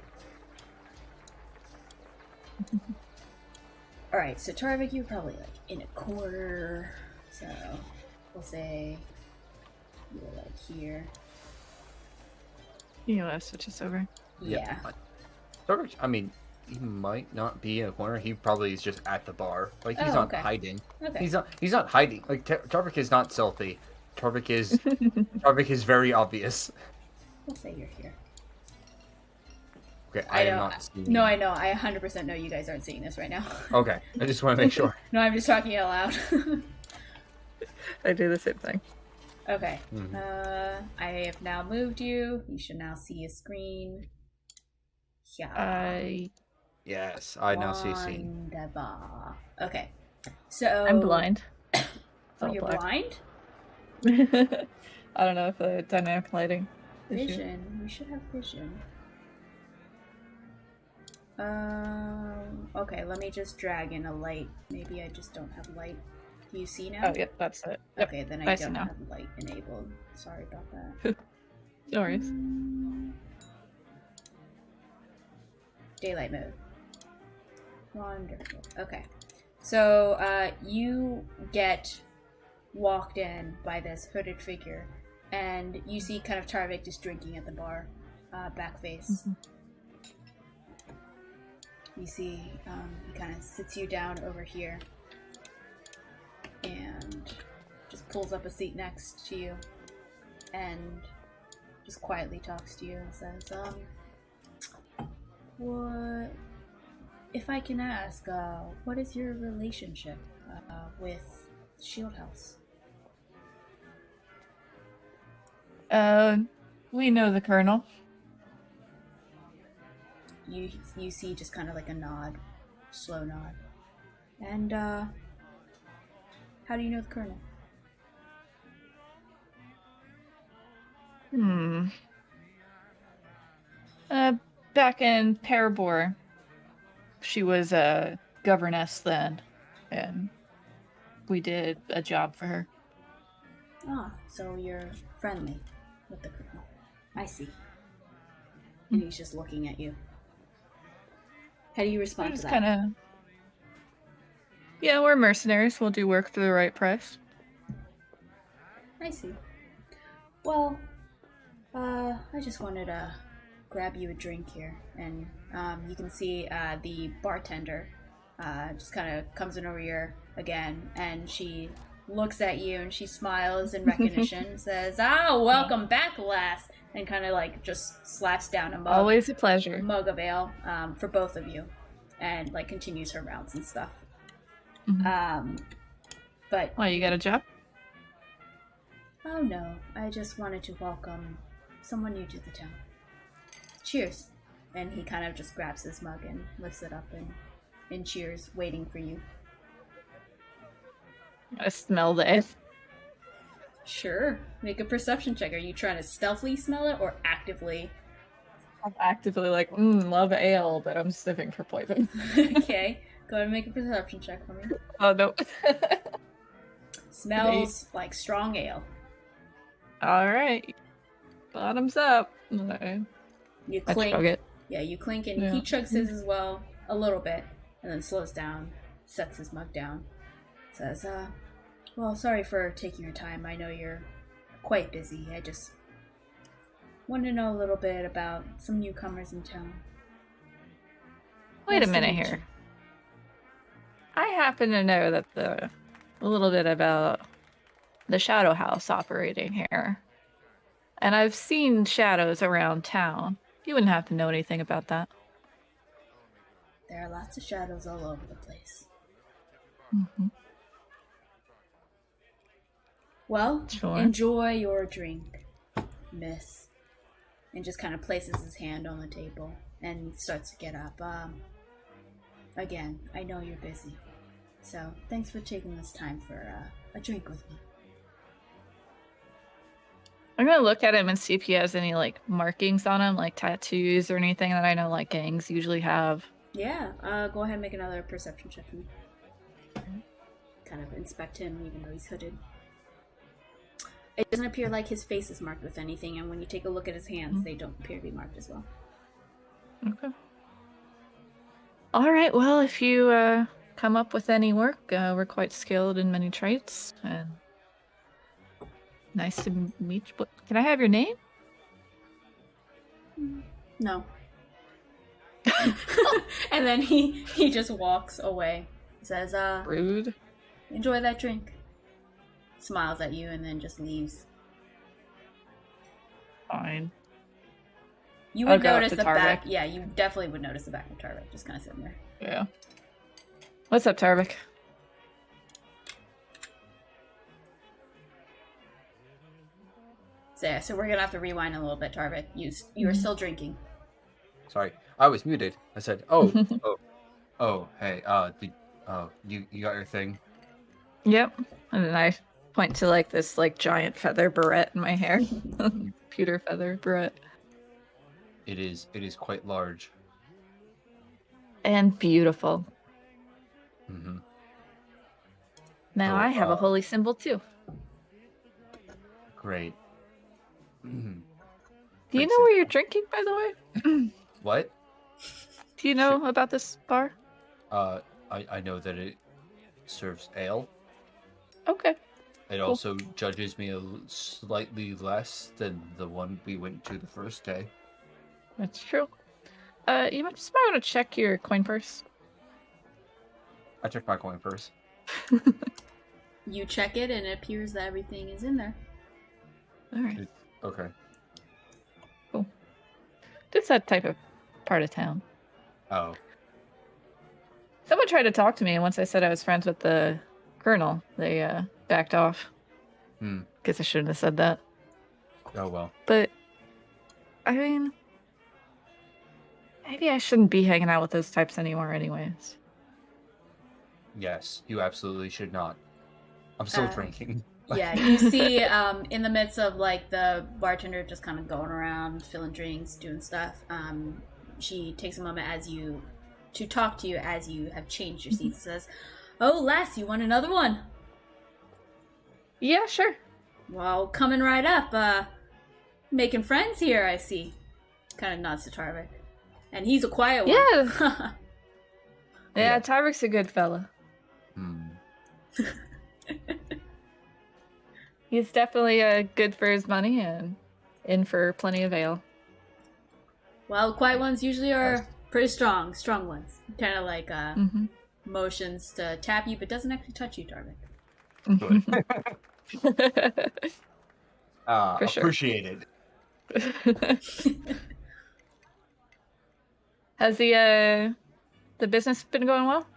Alright, so Tarvik, you're probably like in a corner, so we'll say you're like here. You know, switch this over. Yeah. Tarvik, I mean, he might not be in a corner. He probably is just at the bar. Like, he's not hiding. Okay. He's not hiding. Like, Tarvik is not stealthy. Tarvik is very obvious. We'll say you're here. Okay, I am not seeing... No, I know. I 100% know you guys aren't seeing this right now. Okay, I just want to make sure. No, I'm just talking out loud. I do the same thing. Okay. I have now moved you. You should now see a screen. Yeah. Yes, I now see a scene. Wonderful. Okay. So... I'm blind. Oh, you're blind? I don't know if the dynamic lighting issue. Vision. We should have vision. okay. Let me just drag in a light. Maybe I just don't have light. Do you see now? Oh, yep, that's it. Yep. Okay, then I I see don't now. have light enabled. Sorry about that. No worries. Daylight mode. Wonderful. Okay. So, you get walked in by this hooded figure, and you see kind of Tarvik just drinking at the bar, back face. You see, he kind of sits you down over here, and just pulls up a seat next to you, and just quietly talks to you and says, what, if I can ask, what is your relationship, with Shield House? We know the Colonel. You see just kind of like a nod, slow nod. And, how do you know the Colonel? Back in Parabor, she was a governess then, and we did a job for her. Ah, so you're friendly with the Colonel. I see. And he's just looking at you. How do you respond to Just that? kind of... Yeah, we're mercenaries. We'll do work for the right price. I see. Well, I just wanted to grab you a drink here, and you can see the bartender just kind of comes in over here again, and she looks at you and she smiles in recognition, says, "Ah, welcome back, lass," and kind of like just slaps down a mug. Always a pleasure. Mug of ale for both of you, and like continues her rounds and stuff. But Why, you got a job? oh no, I just wanted to welcome someone new to the town. Cheers. And he kind of just grabs his mug and lifts it up and cheers, waiting for you. I smell the ale. Sure. Make a perception check. Are you trying to stealthily smell it or actively? I'm actively like, love ale, but I'm sniffing for poison. Okay. Go ahead and make a perception check for me. Oh, no. Smells like strong ale. Alright. Bottoms up. Okay. You I clink. chug it. Yeah, you clink, and Yeah. he chugs his as well, a little bit, and then slows down, sets his mug down, says, well, sorry for taking your time. I know you're quite busy. I just wanted to know a little bit about some newcomers in town. Wait a Nice to minute meet here. you. I happen to know that a little bit about the Shadow House operating here. And I've seen shadows around town. You wouldn't have to know anything about that. There are lots of shadows all over the place. Mm-hmm. Well, Sure. enjoy your drink, miss. And just kind of places his hand on the table and starts to get up. Again, I know you're busy. So, thanks for taking this time for a drink with me. I'm gonna look at him and see if he has any, like, markings on him, like tattoos or anything that I know, like, gangs usually have. Yeah, go ahead and make another perception check for me. Kind of inspect him, even though he's hooded. It doesn't appear like his face is marked with anything, and when you take a look at his hands, they don't appear to be marked as well. Okay. Alright, well, if you come up with any work, we're quite skilled in many traits, and nice to meet you. Can I have your name? No. And then he just walks away. Says, Rude. enjoy that drink. Smiles at you and then just leaves. Fine. You I'll would go up notice to the Tarvik. back. Yeah, you definitely would notice the back of Tarvik just kind of sitting there. Yeah. What's up, Tarvik? So yeah, so we're gonna have to rewind a little bit, Tarvik. You are still drinking. Sorry, I was muted. I said, hey, you got your thing? Yep. And then I point to, like, this, like, giant feather barrette in my hair. Pewter feather barrette. It is quite large. and beautiful. Mm-hmm. Now So, I have a holy symbol too. Great. Do you know where you're drinking, by the way? What? Do you know about this bar? I know that it serves ale. Okay. It also judges me slightly less than the one we went to the first day. That's true. You just might want to check your coin purse. I checked my coin purse. You check it, and it appears that everything is in there. All right. Okay. Cool. Just that type of part of town. Oh. Someone tried to talk to me, and once I said I was friends with the colonel, they backed off. Guess I shouldn't have said that. Oh, well. But, I mean, maybe I shouldn't be hanging out with those types anymore anyways. Yes, you absolutely should not. I'm still drinking. Yeah, you see in the midst of like the bartender just kind of going around filling drinks, doing stuff, she takes a moment to talk to you as you have changed your seats and says, "Oh, lass, you want another one?" Yeah, sure. Well, coming right up. Making friends here, I see. Kind of nods to Tarvik. And he's a quiet one. Yeah. Yeah, Tarvik's a good fella. He's definitely good for his money and in for plenty of ale. Well, quiet ones usually are pretty strong ones. Kind of like motions to tap you, but doesn't actually touch you, Tarvik. For sure. Appreciated. Has the business been going well?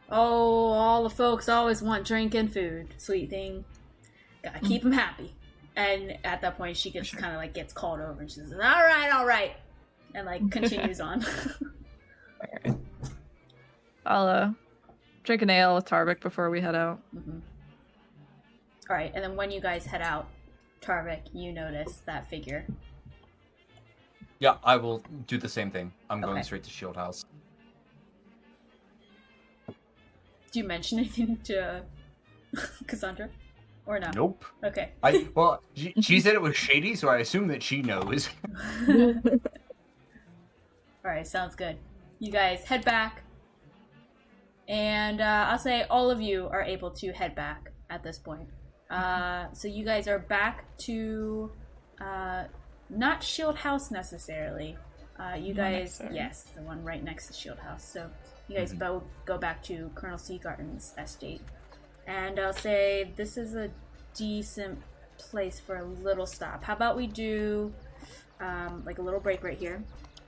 Oh, all the folks always want drink and food. Sweet thing. Gotta keep them happy. And at that point, she gets kind of like gets called over and she says, all right. And like continues on. Alright. I'll drink an ale with Tarvik before we head out. Mm-hmm. Alright, and then when you guys head out, Tarvik, you notice that figure. Yeah, I will do the same thing. I'm going straight to Shield House. Do you mention anything to Cassandra? Or no? Nope. Okay. She said it was shady, so I assume that she knows. Alright, sounds good. You guys head back. And I'll say all of you are able to head back at this point. So you guys are back to not Shield House necessarily. You guys, yes, the one right next to Shield House. So you guys both go back to Colonel Seagarten's estate. And I'll say this is a decent place for a little stop. How about we do like a little break right here,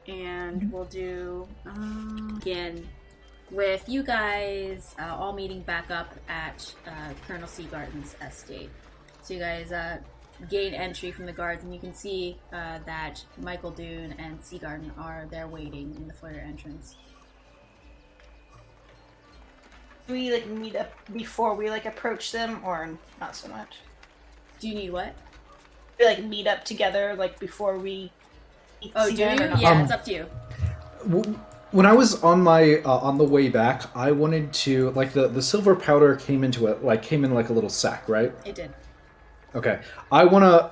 and we'll do again with you guys all meeting back up at Colonel Seagarten's estate. So you guys gain entry from the guards, and you can see that Michael Dune and Seagarten are there waiting in the foyer entrance. Do we like meet up before we like approach them, or not so much? Do you need what? Do we like meet up together like before we Oh, do you? them, or not? Yeah, it's up to you. When I was on my on the way back, I wanted to like the silver powder came in like a little sack, right? It did. Okay, I wanna,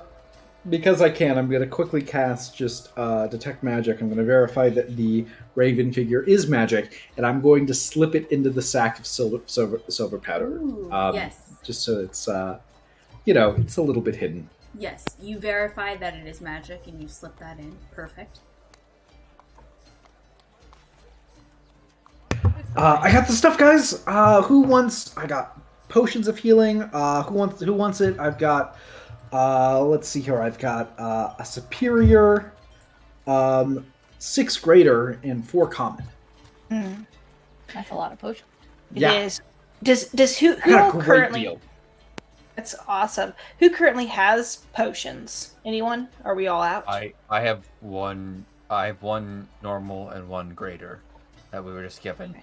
because I can, I'm gonna quickly cast just detect magic. I'm gonna verify that the raven figure is magic, and I'm going to slip it into the sack of silver powder. Ooh, yes. Just so it's it's a little bit hidden. Yes, you verify that it is magic, and you slip that in. Perfect. I got the stuff, guys. Who wants? I got potions of healing. Who wants it? I've got. Let's see here. I've got a superior, 6 greater, and 4 common. That's a lot of potions. Yeah. It is. Does who I got a great currently? deal. That's awesome. Who currently has potions? Anyone? Are we all out? I have one. I have 1 normal and 1 greater that we were just given.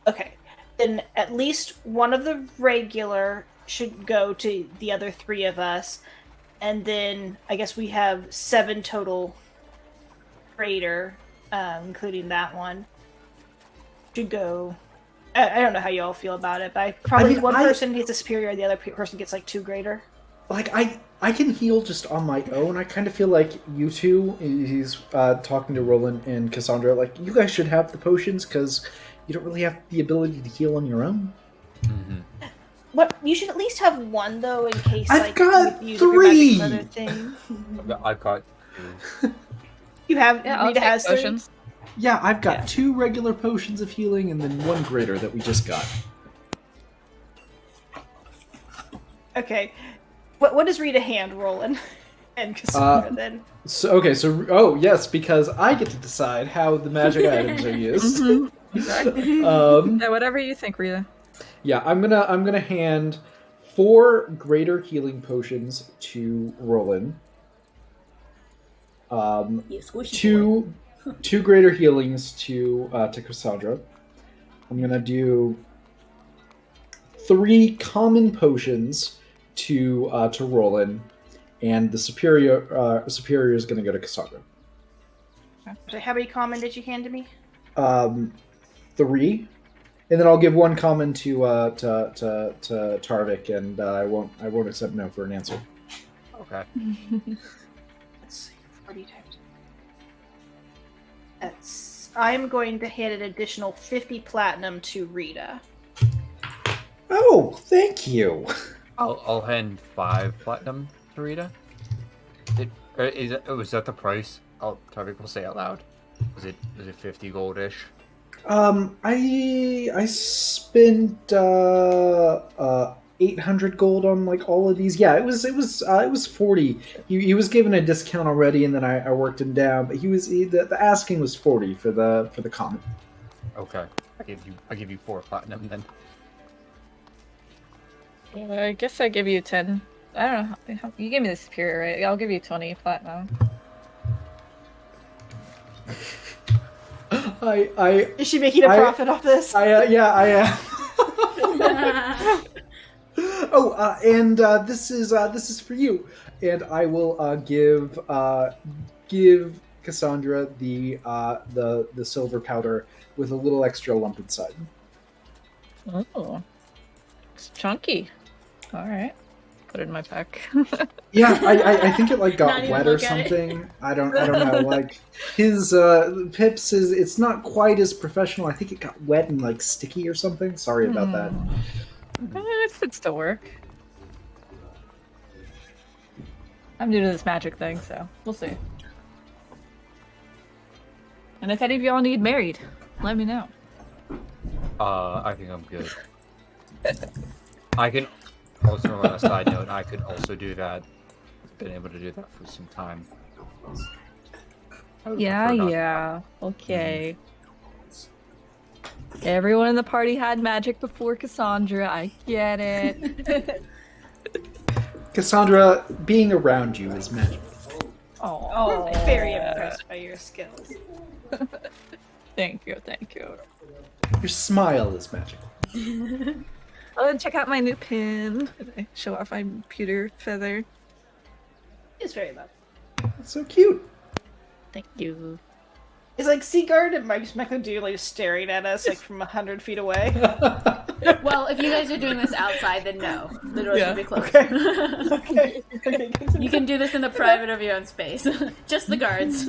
Okay. Then at least one of the regular should go to the other 3 of us. And then I guess we have 7 total greater, including that one. should go. I don't know how you all feel about it, but one person gets a superior, the other person gets like 2 greater. Like, I can heal just on my own. I kind of feel like you two, he's talking to Roland and Cassandra, like, you guys should have the potions because you don't really have the ability to heal on your own. Mm-hmm. What, you should at least have one, though, in case, I've got you use 3! your magic for other thing. I've got 2. You have, Yeah, Rieta has potions. 3? Yeah, I've got 2 regular potions of healing and then 1 greater that we just got. Okay. What does Rieta hand, Roland? And Cassandra, then? Oh, yes, because I get to decide how the magic items are used. Exactly. Yeah, whatever you think, Rieta. Yeah, I'm gonna hand 4 greater healing potions to Roland. Two greater healings to Cassandra. I'm gonna do 3 common potions to Roland, and the superior is gonna go to Cassandra. So how many common did you hand to me? 3, and then I'll give 1 common to Tarvik, and I won't accept no for an answer. Okay. Let's see, 40 times. I'm going to hand an additional 50 platinum to Rieta. Oh, thank you. I'll hand 5 platinum to Rieta. Was that the price? Tarvik will say out loud. Is it 50 goldish? I spent 800 gold on like all of these. Yeah, it was 40. He was given a discount already, and then I worked him down. But the asking was 40 for the common. Okay, I give you 4 platinum then. I guess I give you 10. I don't know. You gave me the superior, right? I'll give you 20 platinum. Is she making a profit off this? I am. And this is for you, and I will give Cassandra the silver powder with a little extra lump inside. Oh, it's chunky. All right, put it in my pack. Yeah, I think it like got Not wet even or look at it. something. I don't know. Like his Pips it's not quite as professional. I think it got wet and like sticky or something. Sorry about that. It still work. I'm new to this magic thing, so we'll see. And if any of y'all need married, let me know. I think I'm good. I can also, on a side note, I could also do that. Been able to do that for some time. Yeah. Okay. Everyone in the party had magic before Cassandra. I get it. Cassandra, being around you is magic. Oh, I'm very impressed by your skills. Thank you. Your smile is magical. Oh, and check out my new pin. I show off my pewter feather. It's very lovely. That's so cute. Thank you. It's like Seagarten and Mike's McAdoo like staring at us like from 100 feet away. Well, if you guys are doing this outside, then no. The doors will be closed. Okay. You can do this in the private of your own space. Just the guards.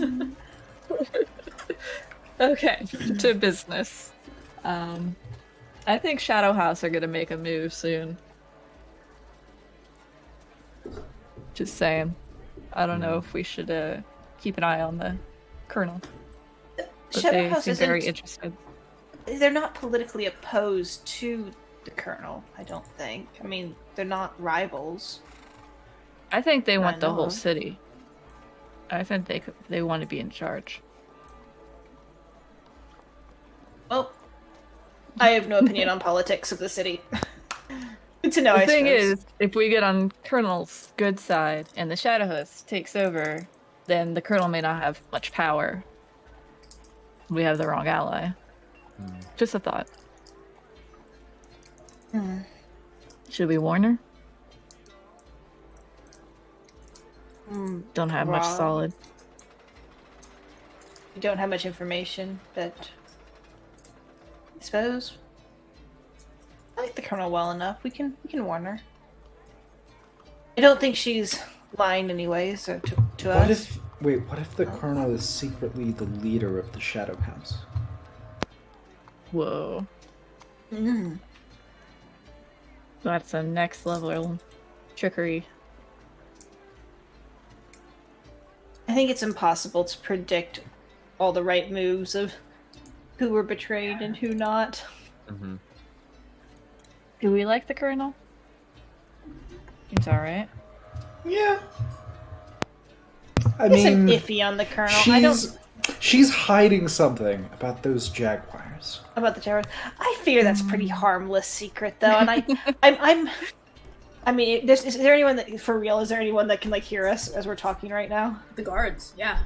Okay, to business. I think Shadow House are gonna make a move soon. Just saying. I don't know if we should keep an eye on the Colonel. But Shadow they House seem isn't. very interested. They're not politically opposed to the Colonel, I don't think. I mean, they're not rivals. I think they want I the know. whole city. I think they want to be in charge. Well, I have no opinion on politics of the city. Good to know, The I thing suppose. is, if we get on Colonel's good side and the Shadow Host takes over, then the Colonel may not have much power. We have the wrong ally. Just a thought. Should we warn her? Don't have much Wrong. solid. We don't have much information, but I suppose. I like the Colonel well enough. We can warn her. I don't think she's lying anyways to What us. what if the Colonel is secretly the leader of the Shadow House? Whoa. Mm. That's a next level trickery. I think it's impossible to predict all the right moves of who were betrayed and who not. Mm-hmm. Do we like the Colonel? Seems alright. Yeah. I I'm mean, iffy on the Colonel. She's hiding something about those jaguars. About the terror. I fear that's a pretty harmless secret, though, and I mean, is there anyone that, for real, is there anyone that can, like, hear us as we're talking right now? The guards, yeah.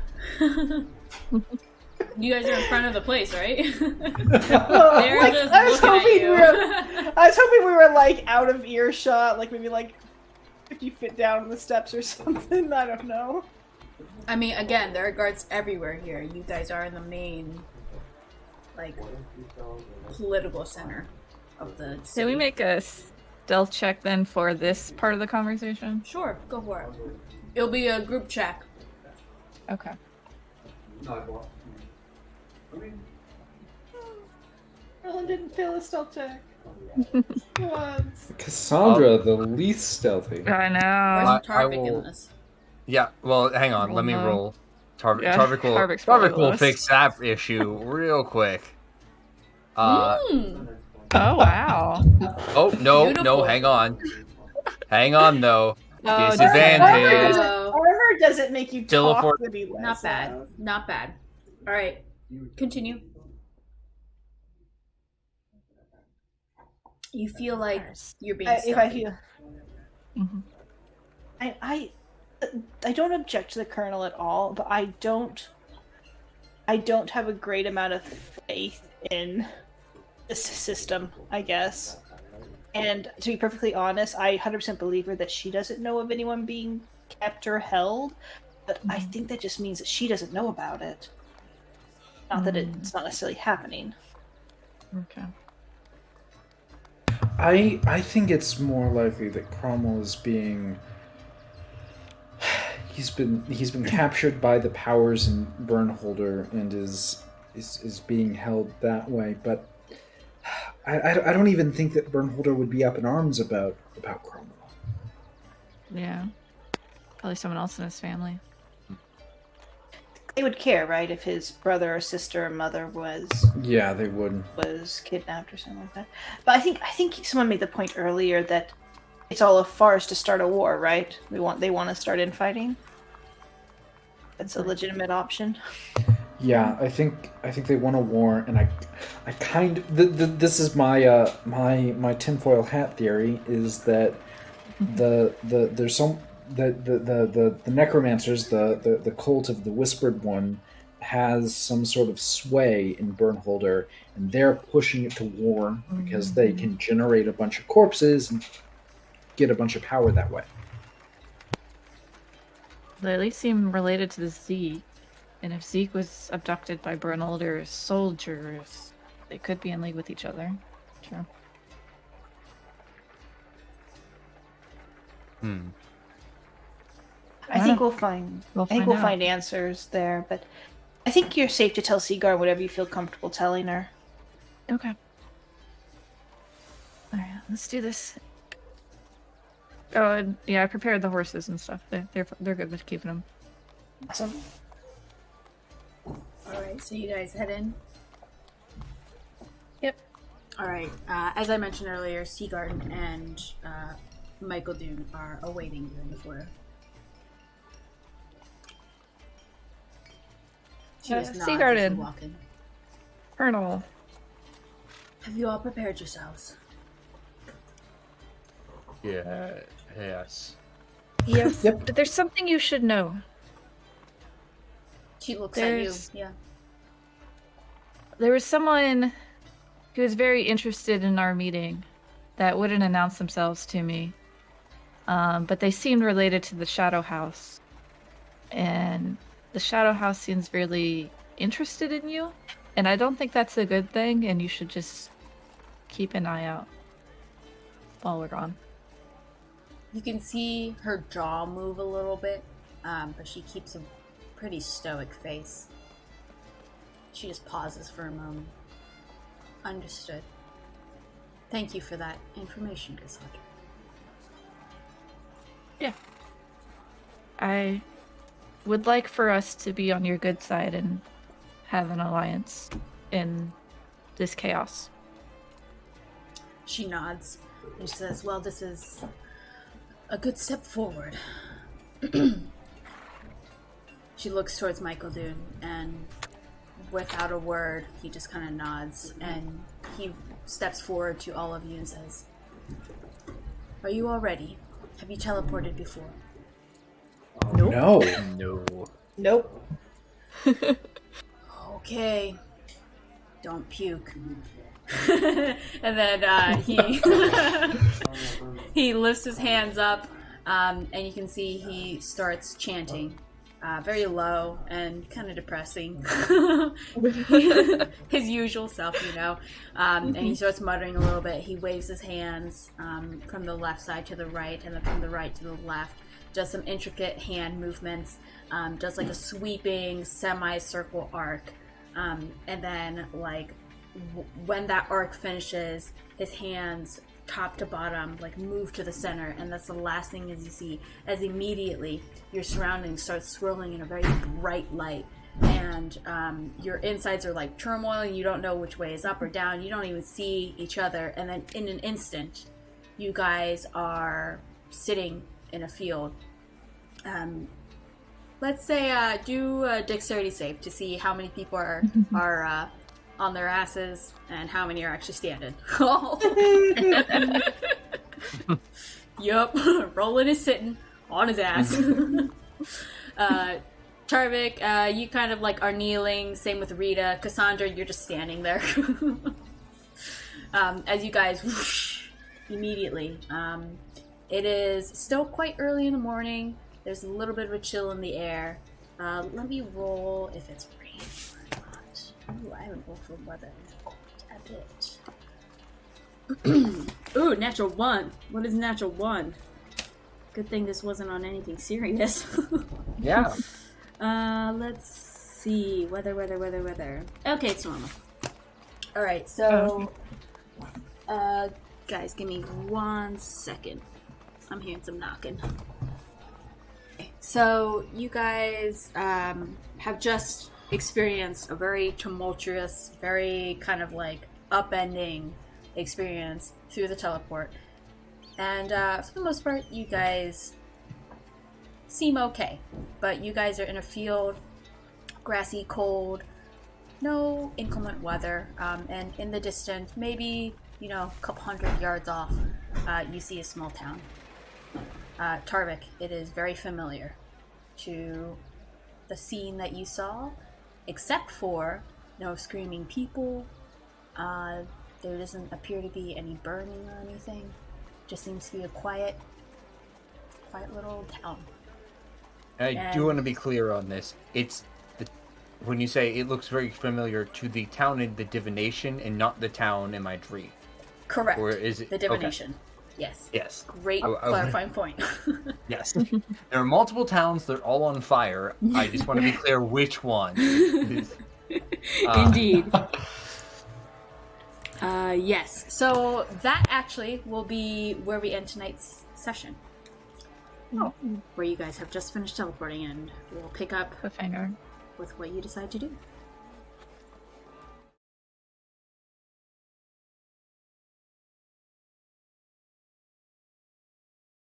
You guys are in front of the place, right? They're Like, just I was looking at hoping you. I was hoping we were, like, out of earshot, like, maybe, like, if you fit down the steps or something, I don't know. I mean, again, there are guards everywhere here. You guys are in the main, like, political center of the city. Can we make a stealth check then for this part of the conversation? Sure, go for it. It'll be a group check. Okay. Ellen didn't fail a stealth check. Once. Cassandra, the least stealthy. I know. Where's I Tarvik will- in this? Yeah, well, hang on. Let me Roll roll. Tarvik Tarvik's probably will lowest. fix that issue real quick. Mm. Oh, wow. Oh, no, Beautiful. hang on. Hang on, though. Oh, Disadvantage. Armor doesn't make you Teleport- talk any less. Not bad. Not bad. Alright, continue. You feel like you're being If I stealthy. feel, Mm-hmm. I don't object to the Colonel at all, but I don't have a great amount of faith in this system, I guess. And to be perfectly honest, I 100% believe her that she doesn't know of anyone being kept or held, but I think that just means that she doesn't know about it. Not that it's not necessarily happening. Okay. I think it's more likely that Cromwell is being he's been captured by the powers in Burnholder and is being held that way, but I don't even think that Burnholder would be up in arms about Cromwell. Yeah. Probably someone else in his family. They would care, right, if his brother or sister or mother was Yeah, they would. kidnapped or something like that. But I think someone made the point earlier that it's all a farce to start a war, right? They want to start infighting. That's a legitimate option. Yeah, I think they want a war, and I kind of this is my my tinfoil hat theory is that there's some the necromancers, the cult of the Whispered One has some sort of sway in Burnholder, and they're pushing it to war because they can generate a bunch of corpses and get a bunch of power that way. They at least seem related to the Zeke. And if Zeke was abducted by Burnholder's soldiers, they could be in league with each other. True. I think we'll find out. find answers there, but I think you're safe to tell Seagarten whatever you feel comfortable telling her. Okay. Alright, let's do this. Oh, and yeah, I prepared the horses and stuff. They're good with keeping them. Awesome. Alright, so you guys head in? Yep. Alright, as I mentioned earlier, Seagarten and Michael Dune are awaiting you in the foyer. She just nods as you Seagarten. walk in. Colonel. Have you all prepared yourselves? Yeah. Yes. Yes. Yep. But there's something you should know. She looks There's- at you. Yeah. There was someone who was very interested in our meeting that wouldn't announce themselves to me. But they seemed related to the Shadow House. And the Shadow House seems really interested in you. And I don't think that's a good thing, and you should just keep an eye out while we're gone. You can see her jaw move a little bit, but she keeps a pretty stoic face. She just pauses for a moment. Understood. Thank you for that information, Cassandra. Yeah. I would like for us to be on your good side and have an alliance in this chaos. She nods and says, well, this is a good step forward. She looks towards Michael Dune, and without a word, he just kind of nods, and he steps forward to all of you and says, are you all ready? Have you teleported before? No. No. Nope. Okay. Don't puke. And then he lifts his hands up, and you can see he starts chanting. Very low and kind of depressing. His usual self, you know. And he starts muttering a little bit. He waves his hands from the left side to the right, and then from the right to the left. Does some intricate hand movements. Does like a sweeping semicircle arc. And then, like, when that arc finishes, his hands top to bottom like move to the center, and that's the last thing as you see, as immediately your surroundings start swirling in a very bright light, and your insides are like turmoil, and you don't know which way is up or down. You don't even see each other, and then in an instant you guys are sitting in a field. Let's say do a dexterity save to see how many people are on their asses and how many are actually standing. Yup, Roland is sitting on his ass. Tarvik, you kind of like are kneeling. Same with Rieta. Cassandra, you're just standing there. As you guys whoosh, immediately. It is still quite early in the morning. There's a little bit of a chill in the air. Let me roll if it's rain or not. Ooh, I haven't rolled for weather quite a bit. Ooh, natural 1. What is natural 1? Good thing this wasn't on anything serious. Yeah. Let's see. Weather. Okay, it's normal. Alright, so... guys, give me 1 second. I'm hearing some knocking. Okay, so, you guys have just experienced a very tumultuous, very kind of like upending experience through the teleport. And for the most part, you guys seem okay. But you guys are in a field, grassy, cold, no inclement weather. And in the distance, maybe, a couple 100 yards off, you see a small town. Tarvik, it is very familiar to the scene that you saw, except for no screaming people. There doesn't appear to be any burning or anything. Just seems to be a quiet little town. I do want to be clear on this. When you say it looks very familiar to the town in the divination and not the town in my dream. Correct. Or is it the divination? Okay. Yes. Yes. Great clarifying point. Yes. There are multiple towns. They're all on fire. I just want to be clear which one. Indeed. Yes. So that actually will be where we end tonight's session. Where you guys have just finished teleporting, and we'll pick up Cliffhanger with what you decide to do.